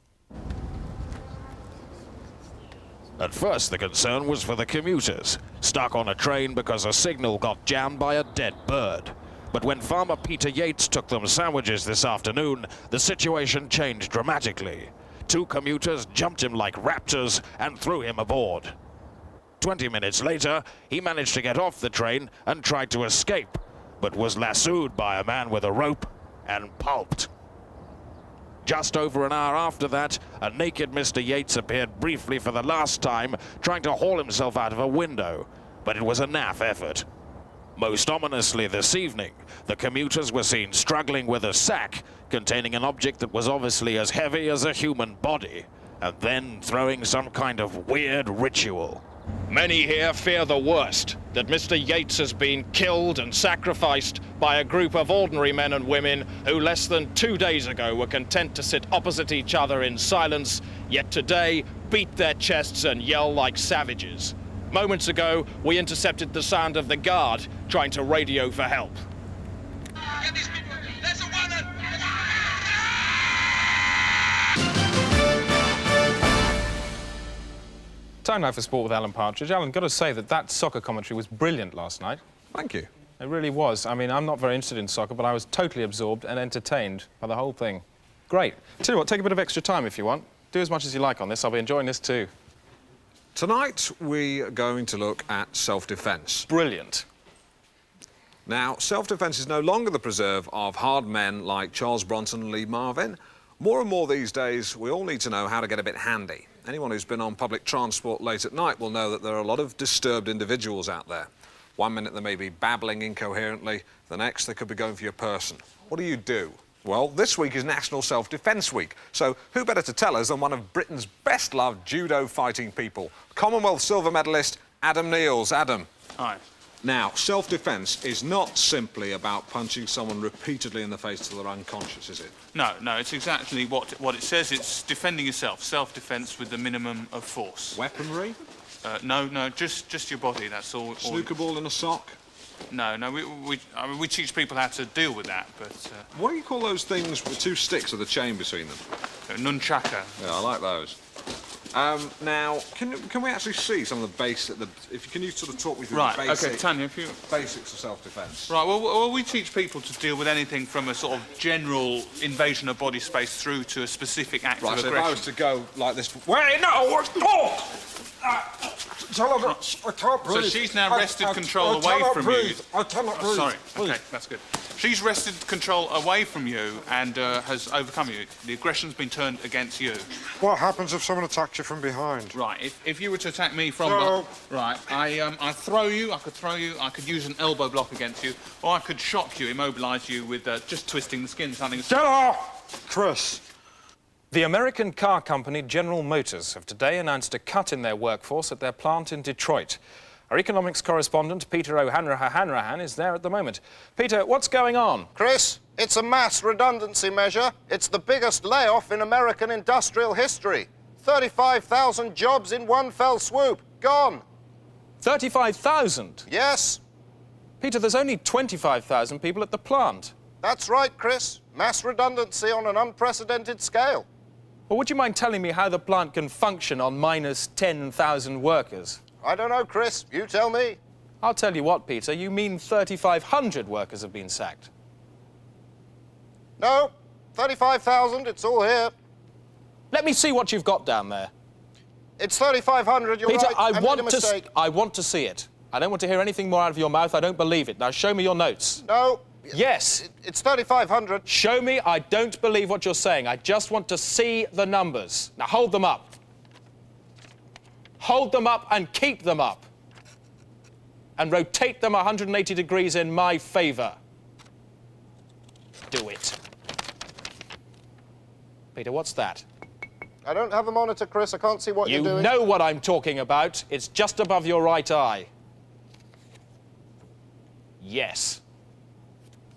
At first, the concern was for the commuters, stuck on a train because a signal got jammed by a dead bird. But when farmer Peter Yates took them sandwiches this afternoon, the situation changed dramatically. 2 commuters jumped him like raptors and threw him aboard. 20 minutes later, he managed to get off the train and tried to escape, but was lassoed by a man with a rope and pulped. Just over an hour after that, a naked Mr. Yates appeared briefly for the last time, trying to haul himself out of a window, but it was a naff effort. Most ominously this evening, the commuters were seen struggling with a sack containing an object that was obviously as heavy as a human body, and then throwing some kind of weird ritual. Many here fear the worst, that Mr. Yates has been killed and sacrificed by a group of ordinary men and women who less than 2 days ago were content to sit opposite each other in silence, yet today beat their chests and yell like savages. Moments ago, we intercepted the sound of the guard trying to radio for help. Get these people! There's a woman! Time now for sport with Alan Partridge. Alan, got to say that soccer commentary was brilliant last night. Thank you. It really was. I mean, I'm not very interested in soccer, but I was totally absorbed and entertained by the whole thing. Great. Tell you what, take a bit of extra time if you want. Do as much as you like on this. I'll be enjoying this too. Tonight, we are going to look at self-defence. Brilliant. Now, self-defence is no longer the preserve of hard men like Charles Bronson and Lee Marvin. More and more these days, we all need to know how to get a bit handy. Anyone who's been on public transport late at night will know that there are a lot of disturbed individuals out there. 1 minute they may be babbling incoherently, the next they could be going for your person. What do you do? Well, this week is National Self-Defence Week, so who better to tell us than one of Britain's best-loved judo fighting people, Commonwealth silver medalist Adam Neils. Adam. Hi. Now, self-defence is not simply about punching someone repeatedly in the face till they're unconscious, is it? No, it's exactly what it says. It's defending yourself, self-defence with the minimum of force. Weaponry? No, just your body, that's all. Snooker ball in a sock? No, we teach people how to deal with that, but... What do you call those things with 2 sticks with a chain between them? Nunchaka. Yeah, I like those. Now, can we actually see some of the basics? Can you sort of talk me through the basics? Okay, Tanya, basics of self-defence. Right. Well, we teach people to deal with anything from a sort of general invasion of body space through to a specific act of aggression. Right. So if I was to go like this, wait, no, talk. Tell her I can't breathe. So she's now wrested control away from you. I cannot breathe. Sorry. Okay, that's good. She's wrested control away from you and has overcome you. The aggression's been turned against you. What happens if someone attacks you from behind? Right. If you were to attack me from right, I throw you. I could throw you. I could use an elbow block against you, or I could shock you, immobilise you with just twisting the skin. Something. Get off, Chris. The American car company General Motors have today announced a cut in their workforce at their plant in Detroit. Our economics correspondent, Peter O'Hanrahan, is there at the moment. Peter, what's going on? Chris, it's a mass redundancy measure. It's the biggest layoff in American industrial history. 35,000 jobs in one fell swoop. Gone. 35,000? Yes. Peter, there's only 25,000 people at the plant. That's right, Chris. Mass redundancy on an unprecedented scale. Well, would you mind telling me how the plant can function on minus 10,000 workers? I don't know, Chris. You tell me. I'll tell you what, Peter. You mean 3,500 workers have been sacked? No. 35,000. It's all here. Let me see what you've got down there. It's 3,500. You're Peter, right. I made a mistake. I want to see it. I don't want to hear anything more out of your mouth. I don't believe it. Now, show me your notes. No. Yes. It's 3,500. Show me. I don't believe what you're saying. I just want to see the numbers. Now, hold them up. Hold them up and keep them up. And rotate them 180 degrees in my favour. Do it. Peter, what's that? I don't have a monitor, Chris. I can't see what you're doing. You know what I'm talking about. It's just above your right eye. Yes.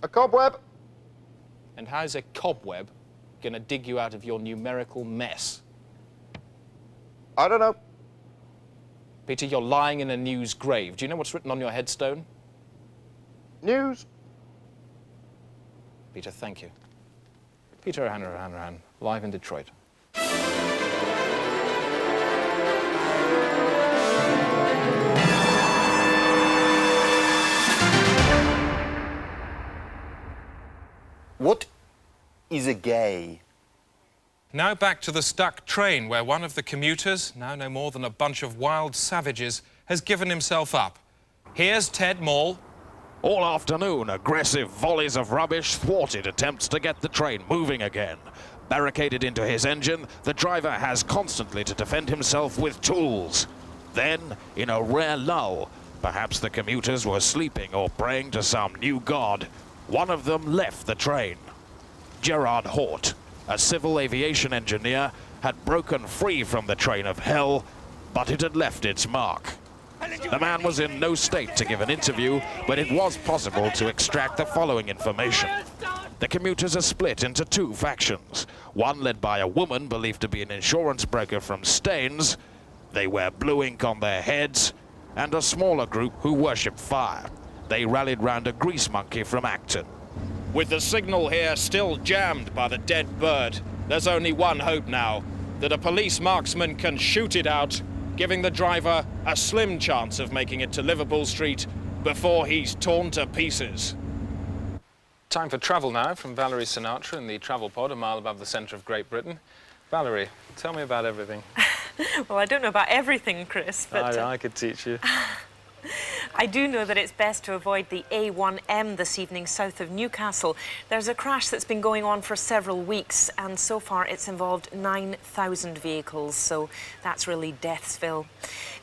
A cobweb? And how's a cobweb going to dig you out of your numerical mess? I don't know. Peter, you're lying in a news grave. Do you know what's written on your headstone? News. Peter, thank you. Peter O'Hanrahan, live in Detroit. What is a gay? Now back to the stuck train, where one of the commuters, now no more than a bunch of wild savages, has given himself up. Here's Ted Maul. All afternoon, aggressive volleys of rubbish thwarted attempts to get the train moving again. Barricaded into his engine, the driver has constantly to defend himself with tools. Then, in a rare lull, perhaps the commuters were sleeping or praying to some new god, one of them left the train. Gerard Hort, a civil aviation engineer, had broken free from the train of hell, but it had left its mark. The man was in no state to give an interview, but it was possible to extract the following information. The commuters are split into two factions, one led by a woman believed to be an insurance broker from Staines, they wear blue ink on their heads, and a smaller group who worship fire. They rallied round a grease monkey from Acton. With the signal here still jammed by the dead bird, there's only one hope now, that a police marksman can shoot it out, giving the driver a slim chance of making it to Liverpool Street before he's torn to pieces. Time for travel now from Valerie Sinatra in the travel pod a mile above the centre of Great Britain. Valerie, tell me about everything. Well, I don't know about everything, Chris, but... I could teach you. I do know that it's best to avoid the A1M this evening south of Newcastle. There's a crash that's been going on for several weeks, and so far it's involved 9,000 vehicles, so that's really Deathsville.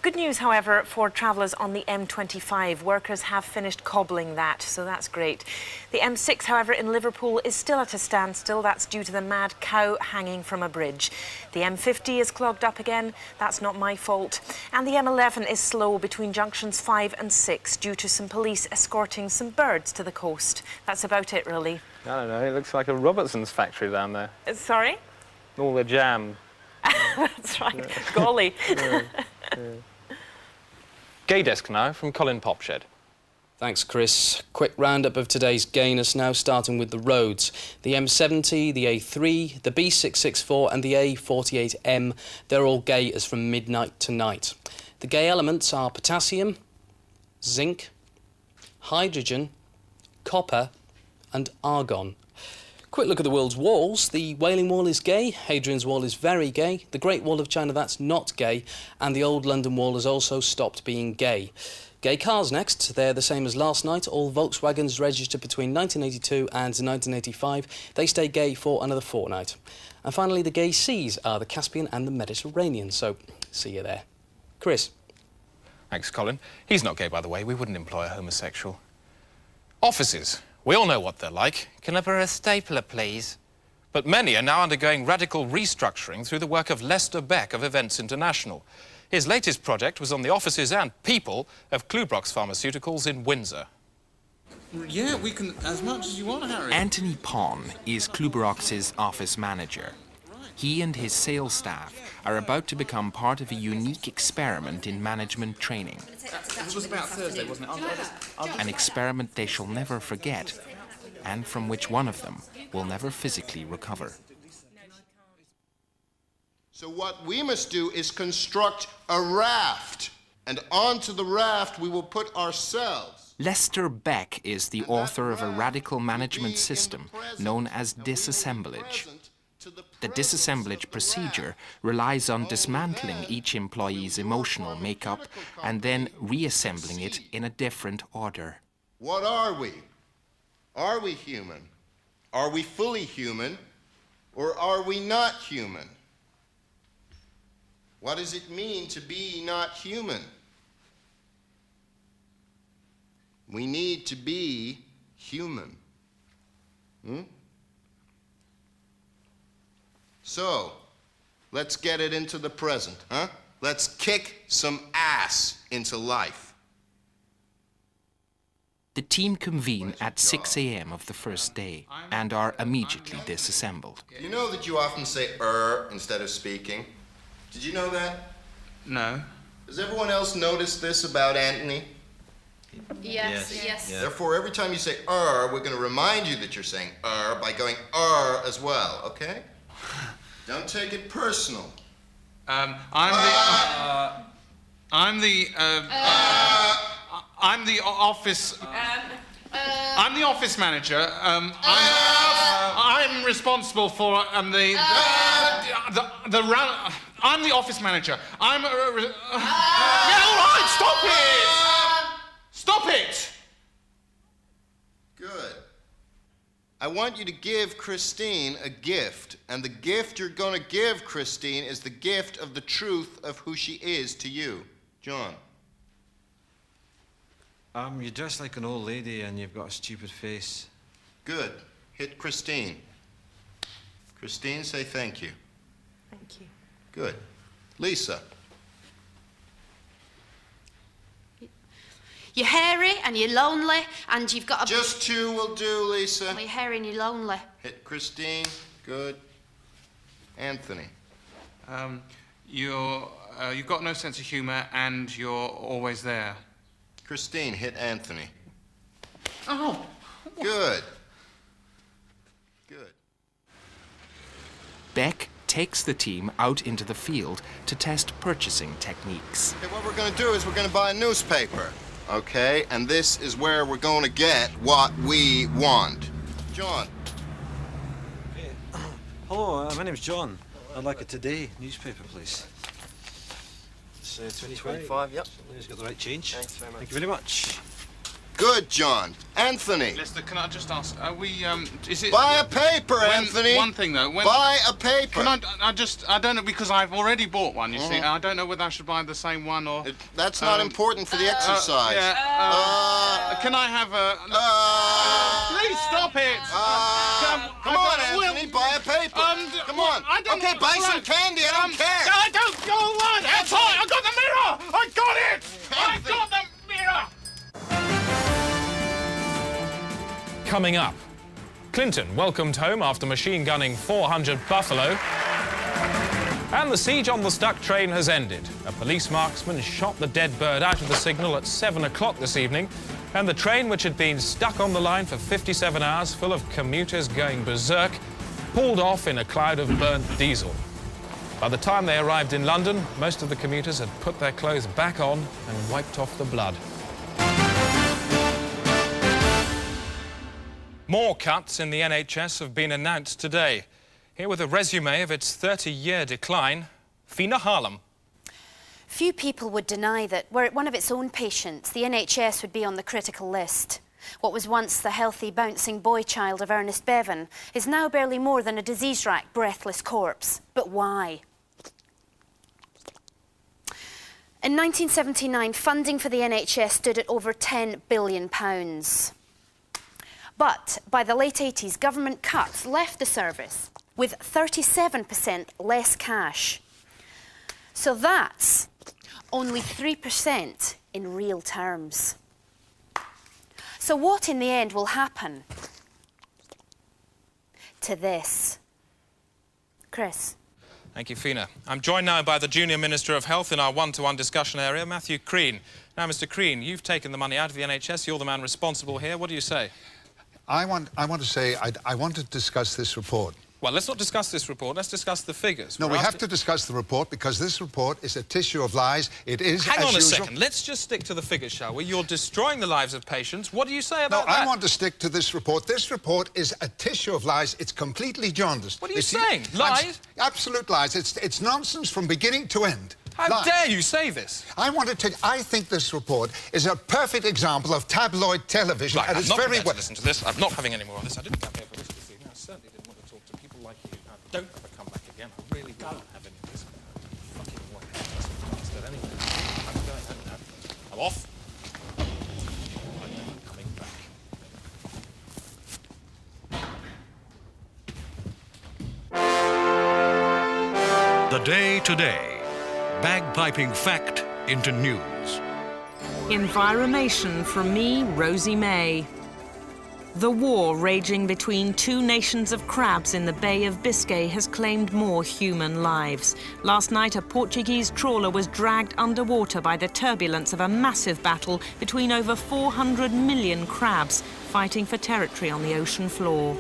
Good news, however, for travellers on the M25. Workers have finished cobbling that, so that's great. The M6, however, in Liverpool is still at a standstill. That's due to the mad cow hanging from a bridge. The M50 is clogged up again. That's not my fault. And the M11 is slow between junctions 5 and 6 due to some police escorting some birds to the coast. That's about it, really. I don't know, it looks like a Robertson's factory down there. Sorry? All the jam. That's right. Golly. Gay Desk now from Colin Popshed. Thanks, Chris. Quick roundup of today's gayness now, starting with the roads. The M70, the A3, the B664 and the A48M, they're all gay as from midnight tonight. The gay elements are potassium, zinc, hydrogen, copper and argon. Quick look at the world's walls. The Wailing Wall is gay, Hadrian's Wall is very gay, the Great Wall of China, that's not gay, and the Old London Wall has also stopped being gay. Gay cars next. They're the same as last night. All Volkswagens registered between 1982 and 1985. They stay gay for another fortnight. And finally, the gay seas are the Caspian and the Mediterranean, so see you there. Chris. Thanks, Colin. He's not gay, by the way. We wouldn't employ a homosexual. Offices. We all know what they're like. Can I borrow a stapler, please? But many are now undergoing radical restructuring through the work of Lester Beck of Events International. His latest project was on the offices and people of Klubrox Pharmaceuticals in Windsor. Yeah, we can, as much as you want, Harry. Anthony Pon is Klubrox's office manager. He and his sales staff are about to become part of a unique experiment in management training. It was about Thursday, wasn't it? An experiment they shall never forget, and from which one of them will never physically recover. So what we must do is construct a raft, and onto the raft we will put ourselves. Lester Beck is the author of a radical management system known as disassemblage. The disassemblage procedure relies on dismantling each employee's emotional makeup and then reassembling it in a different order. What are we? Are we human? Are we fully human? Or are we not human? What does it mean to be not human? We need to be human. So, let's get it into the present, huh? Let's kick some ass into life. The team convene at 6 a.m. of the first day and are immediately disassembled. You know that you often say instead of speaking? Did you know that? No. Has everyone else noticed this about Anthony? Yes. Therefore, every time you say we're going to remind you that you're saying by going as well, okay? Don't take it personal. I'm the office. I'm the office manager. I'm responsible for the round. I'm the office manager. Yeah, all right. Stop it. Stop it. Good. I want you to give Christine a gift, and the gift you're going to give Christine is the gift of the truth of who she is to you. John. You're dressed like an old lady and you've got a stupid face. Good. Hit Christine. Christine, say thank you. Thank you. Good. Lisa. You're hairy and you're lonely and you've got a... Just two will do, Lisa. You're hairy and you're lonely. Hit Christine. Good. Anthony. You've got no sense of humour and you're always there. Christine, hit Anthony. Oh. Good. Good. Beck takes the team out into the field to test purchasing techniques. Okay, what we're going to do is we're going to buy a newspaper, okay? And this is where we're going to get what we want. John. Hey, hello, my name's John. I'd like a Today newspaper, please. It's 2025, yep. He's got the right change. Thanks very much. Thank you very much. Good, John. Anthony. Lester, can I just ask, are we, is it... Buy a paper, Anthony. One thing, though. Buy a paper. Can I don't know, because I've already bought one, you see. I don't know whether I should buy the same one or... That's not important for the exercise. Can I have a... please stop it. Come on, Anthony, buy a paper. Come on. Okay, buy some candy. I don't care. I don't go on. That's all. I got the mirror. I got it. I got the mirror. Coming up, Clinton welcomed home after machine gunning 400 buffalo. And the siege on the stuck train has ended. A police marksman shot the dead bird out of the signal at 7 o'clock this evening. And the train, which had been stuck on the line for 57 hours, full of commuters going berserk, pulled off in a cloud of burnt diesel. By the time they arrived in London, most of the commuters had put their clothes back on and wiped off the blood. More cuts in the NHS have been announced today. Here with a resume of its 30-year decline, Fiona Harlem. Few people would deny that were it one of its own patients, the NHS would be on the critical list. What was once the healthy, bouncing boy child of Ernest Bevan is now barely more than a disease-racked, breathless corpse. But why? In 1979, funding for the NHS stood at over £10 billion. But by the late 80s, government cuts left the service with 37% less cash. So that's only 3% in real terms. So what in the end will happen to this? Chris. Thank you, Fiona. I'm joined now by the Junior Minister of Health in our one-to-one discussion area, Matthew Crean. Now, Mr. Crean, you've taken the money out of the NHS. You're the man responsible here. What do you say? I want to say I want to discuss this report. Well, let's not discuss this report. Let's discuss the figures. No, we have to discuss the report because this report is a tissue of lies. It is, Hang on a usual. second. Let's just stick to the figures, shall we? You're destroying the lives of patients. What do you say about that? No, I want to stick to this report. This report is a tissue of lies. It's completely jaundiced. What are you saying? Lies? Absolute lies. It's nonsense from beginning to end. How dare you say this? I think this report is a perfect example of tabloid television Right, at its very to listen to this. I'm not having any more of this. I didn't come here for this evening. I certainly didn't want to talk to people like you. Now, don't ever come back again. I really don't have any of this. Fucking bastard anyway. I'm going home now. I'm off. I'm never coming back. The Day Today. Bagpiping fact into news. Environmation from me, Rosie May. The war raging between two nations of crabs in the Bay of Biscay has claimed more human lives. Last night, a Portuguese trawler was dragged underwater by the turbulence of a massive battle between over 400 million crabs fighting for territory on the ocean floor.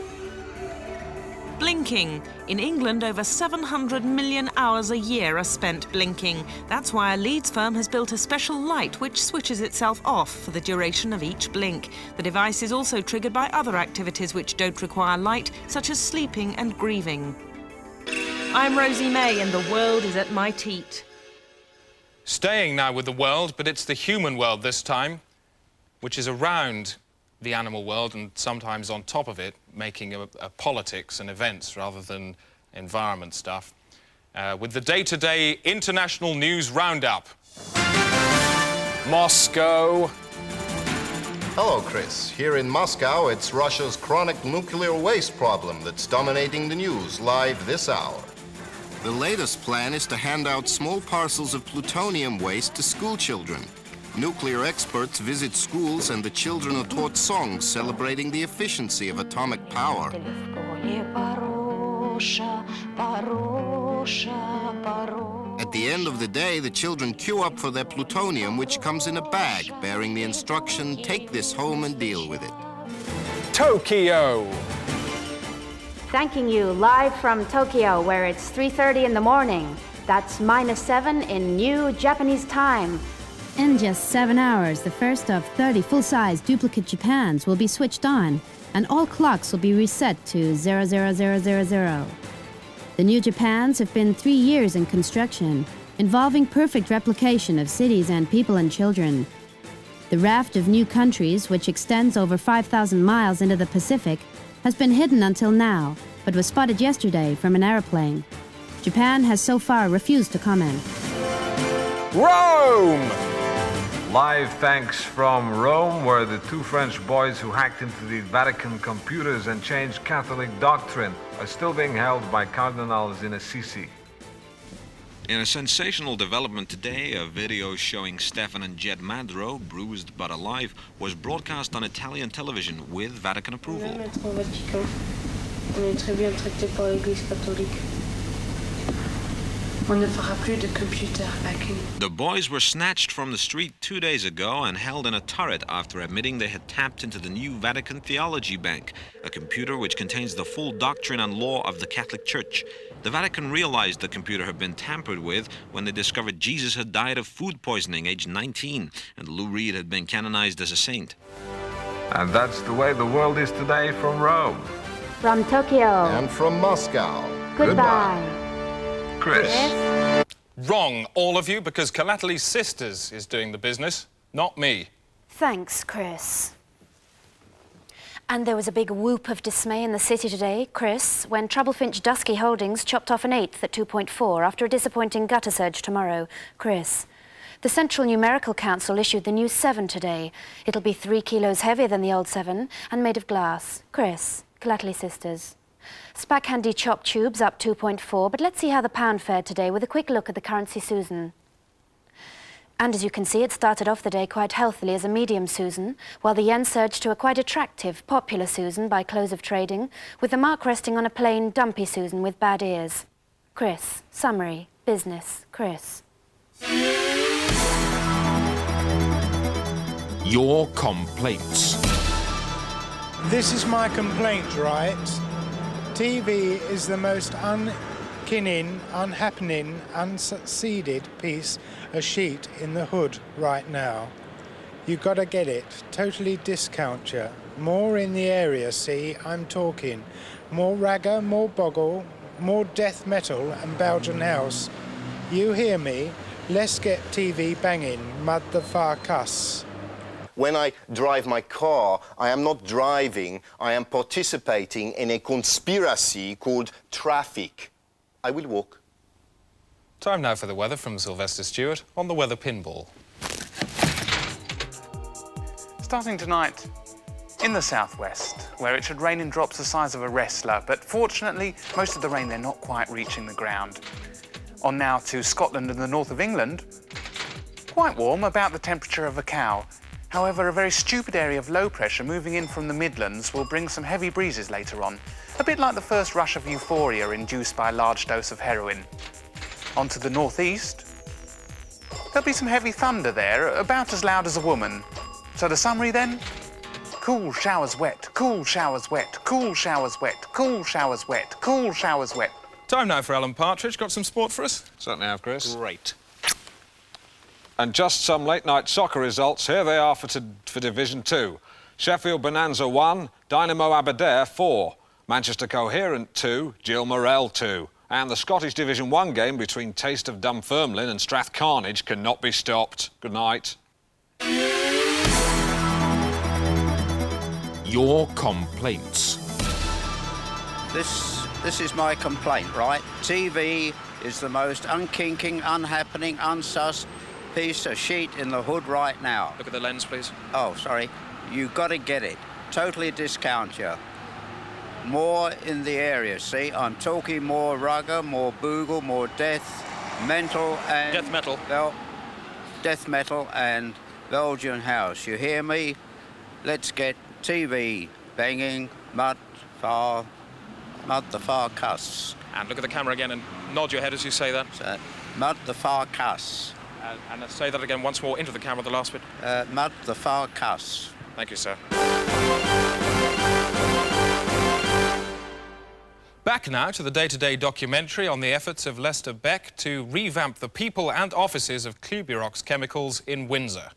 Blinking. In England, over 700 million hours a year are spent blinking. That's why a Leeds firm has built a special light which switches itself off for the duration of each blink. The device is also triggered by other activities which don't require light, such as sleeping and grieving. I'm Rosie May and the world is at my teat. Staying now with the world, but it's the human world this time, which is around the animal world and sometimes on top of it, making a politics and events rather than environment stuff. With the day-to-day international news roundup. Moscow. Hello, Chris. Here in Moscow, it's Russia's chronic nuclear waste problem that's dominating the news live this hour. The latest plan is to hand out small parcels of plutonium waste to school children. Nuclear experts visit schools and the children are taught songs celebrating the efficiency of atomic power. At the end of the day, the children queue up for their plutonium, which comes in a bag bearing the instruction, take this home and deal with it. Tokyo. Thanking you live from Tokyo, where it's 3:30 in the morning. That's -7 in new Japanese time. In just 7 hours, the first of 30 full-size duplicate Japans will be switched on, and all clocks will be reset to 00000. The new Japans have been 3 years in construction, involving perfect replication of cities and people and children. The raft of new countries, which extends over 5,000 miles into the Pacific, has been hidden until now, but was spotted yesterday from an airplane. Japan has so far refused to comment. Rome! Live thanks from Rome, where the two French boys who hacked into the Vatican computers and changed Catholic doctrine are still being held by cardinals in Assisi. In a sensational development today, a video showing Stefan and Jed Madro, bruised but alive, was broadcast on Italian television with Vatican approval. On est très bien traité par l'Église catholique. On ne fera plus de computer hacking. The boys were snatched from the street 2 days ago and held in a turret after admitting they had tapped into the new Vatican Theology Bank, a computer which contains the full doctrine and law of the Catholic Church. The Vatican realized the computer had been tampered with when they discovered Jesus had died of food poisoning, aged 19, and Lou Reed had been canonized as a saint. And that's the way the world is today from Rome. From Tokyo. And from Moscow. Goodbye. Chris. Wrong, all of you, because Calately Sisters is doing the business, not me. Thanks, Chris. And there was a big whoop of dismay in the city today, Chris, when Troublefinch Dusky Holdings chopped off an 8th at 2.4 after a disappointing gutter surge tomorrow. Chris. The Central Numerical Council issued the new 7 today. It'll be 3 kilos heavier than the old 7 and made of glass. Chris. Calately Sisters. Spac Handy Chop Tubes up 2.4, but let's see how the pound fared today with a quick look at the currency Susan. And as you can see, it started off the day quite healthily as a medium Susan, while the yen surged to a quite attractive, popular Susan by close of trading, with the mark resting on a plain, dumpy Susan with bad ears. Chris. Summary. Business. Chris. Your complaints. This is my complaint, right? TV is the most unkinning, unhappening, unsucceeded piece of shit in the hood right now. You gotta get it. Totally discount you. More in the area, see, I'm talking. More ragga, more boggle, more death metal and Belgian house. You hear me? Let's get TV banging, motherfuckers. When I drive my car, I am not driving, I am participating in a conspiracy called traffic. I will walk. Time now for the weather from Sylvester Stewart on the Weather Pinball. Starting tonight in the southwest, where it should rain in drops the size of a wrestler, but fortunately, most of the rain, they're not quite reaching the ground. On now to Scotland and the north of England, quite warm, about the temperature of a cow. However, a very stupid area of low pressure moving in from the Midlands will bring some heavy breezes later on, a bit like the first rush of euphoria induced by a large dose of heroin. On to the northeast. There'll be some heavy thunder there, about as loud as a woman. So the summary then? Cool showers wet, cool showers wet, cool showers wet, cool showers wet, cool showers wet. Time now for Alan Partridge. Got some sport for us? Certainly have, Chris. Great. And just some late-night soccer results. Here they are for Division 2. Sheffield Bonanza 1, Dynamo Aberdare 4, Manchester Coherent 2, Gil Morel 2. And the Scottish Division 1 game between Taste of Dunfermline and Strathcarnage cannot be stopped. Good night. Your complaints. This is my complaint, right? TV is the most unkinking, unhappening, unsussed piece of sheet in the hood right now. Look at the lens, please. Oh, sorry. You got to get it. Totally discount you. More in the area, see? I'm talking more rugger, more boogle, more death, mental and... Death metal. Well, death metal and Belgian house. You hear me? Let's get TV banging, mud the far cuss. And look at the camera again and nod your head as you say that. So, mud the far cuss. And say that again once more into the camera, the last bit. Mud the far cuss. Thank you, sir. Back now to the day-to-day documentary on the efforts of Lester Beck to revamp the people and offices of Klubirox Chemicals in Windsor.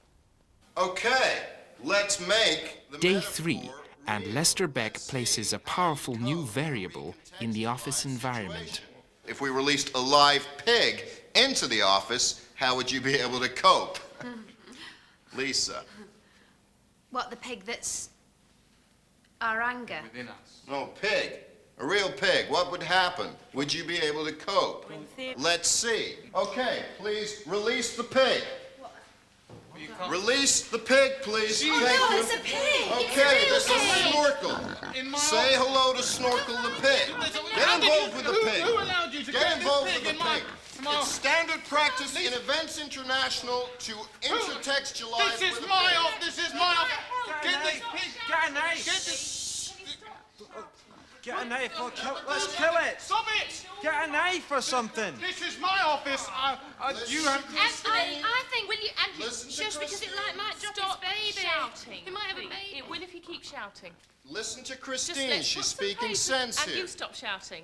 Okay, let's make the Day 3, and Lester Beck places a powerful new variable in the office environment. If we released a live pig into the office, how would you be able to cope? Lisa. What, the pig that's our anger? Within us. No, pig. A real pig. What would happen? Would you be able to cope? Let's see. Okay, please release the pig. Release the pig, please. Oh, Thank no, you. it's a pig. Okay, It's a this real is pig. Snorkel. Say hello to Snorkel the pig. Get involved with the pig. Who allowed you to Get involved this with pig the in pig. It's standard practice in Events International to intertextualize. This is with a my pig. off. This is my off. Get this pig. Get a knife. Get this. Get a knife. Let's kill it. Stop it. Get a knife or something. This is my office. You have to. I think, will you, Andrew, Listen to just because it might drop Stop its baby. shouting. It might have a baby. It will if you keep shouting. Listen to Just Christine. let's She's put some speaking paper- sense and here. you stop shouting,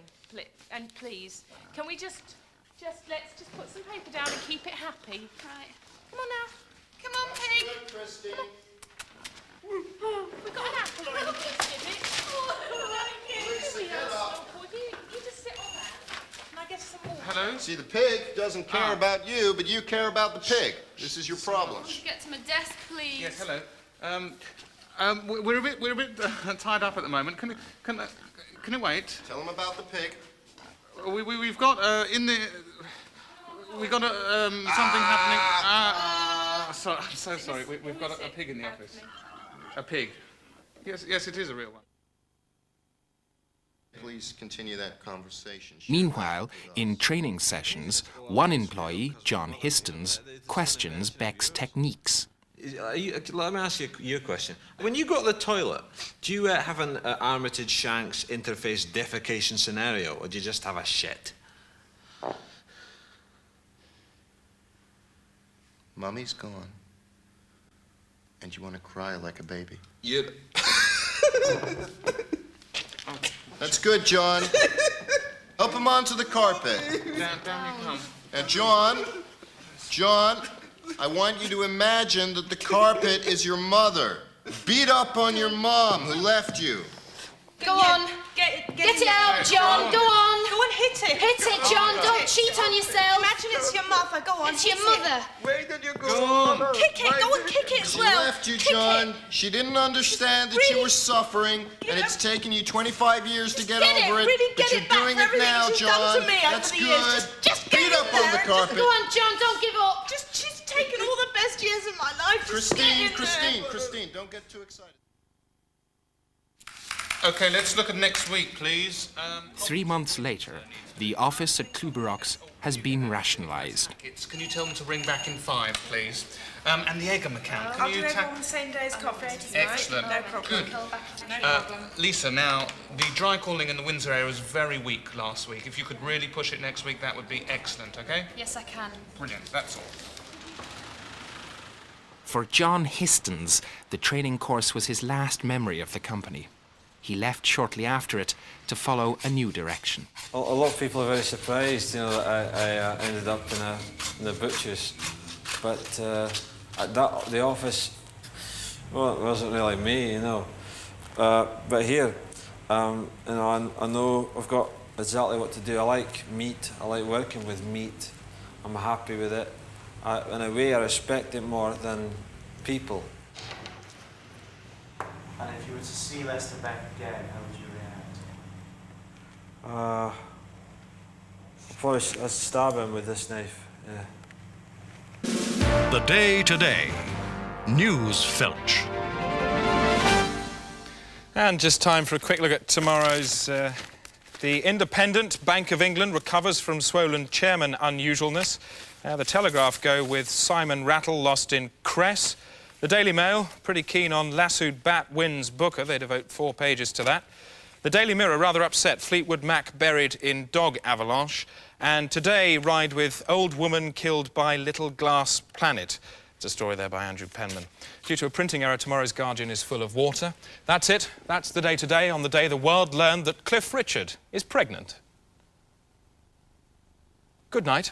and please, can we let's just put some paper down and keep it happy. Right. Come on now. Come on, pig. Good, Christine. We've got an apple or anything, is it? Lisa, get up. You just sit on that, and I get some more. Hello? See, the pig doesn't care about you, but you care about the pig. This is your problem. Would you get to my desk, please? Yes. Hello. We're a bit tied up at the moment. Can it wait? Tell them about the pig. We've got we got something happening. Sorry, I'm so sorry. We've got a pig in the office. A pig. Yes, it is a real one. Please continue that conversation. Meanwhile, in training sessions, one employee, John Histons, questions Beck's techniques. Let me ask you your question. When you go to the toilet, do you have an Armitage Shanks interface defecation scenario, or do you just have a shit? Mummy's gone. And you want to cry like a baby. You. That's good, John. Help him onto the carpet. Down you come. And John, I want you to imagine that the carpet is your mother. Beat up on your mom who left you. Go on. Get Get it out, John. Go on. Go on, hit it. Hit it, John. Don't cheat on yourself. Imagine it's your mother. Go on. It's your hit it. mother. Where did you Go on. Kick it. Go and kick it as She well. left you, Kick John. it. She didn't understand that you were suffering, and it's taken you 25 years to get Get it, over it. really But get you're it back doing for it everything now, she's John. done to me over That's the good. years. Just get Beat it up on the there. carpet. Go on, John. Don't give up. She's taken all the best years of my life. Just get in there. Christine, don't get too excited. OK, let's look at next week, please. 3 months later, the office at Kluberox has been rationalised. Can you tell them to ring back in 5, please? And the Egham account. Can I'll you do it on the same day as coffee. Excellent. No problem. Good. No problem. Lisa, now, the dry calling in the Windsor area was very weak last week. If you could really push it next week, that would be excellent, OK? Yes, I can. Brilliant, that's all. For John Histons, the training course was his last memory of the company. He left shortly after it to follow a new direction. A lot of people are very surprised, you know, that I ended up in the butcher's. But the office, well, it wasn't really me, you know. But here, you know, I know I've got exactly what to do. I like meat. I like working with meat. I'm happy with it. In a way, I respect it more than people. And if you were to see Lester back again, how would you react? I'd probably I'd stab him with this knife, yeah. The Day Today. News Filch. And just time for a quick look at tomorrow's... The Independent, Bank of England recovers from swollen chairman unusualness. The Telegraph go with Simon Rattle lost in Cress. The Daily Mail, pretty keen on lassoed bat wins Booker. They devote 4 pages to that. The Daily Mirror, rather upset, Fleetwood Mac buried in dog avalanche. And today, ride with old woman killed by little glass planet. It's a story there by Andrew Penman. Due to a printing error, tomorrow's Guardian is full of water. That's it. That's the day today, on the day the world learned that Cliff Richard is pregnant. Good night.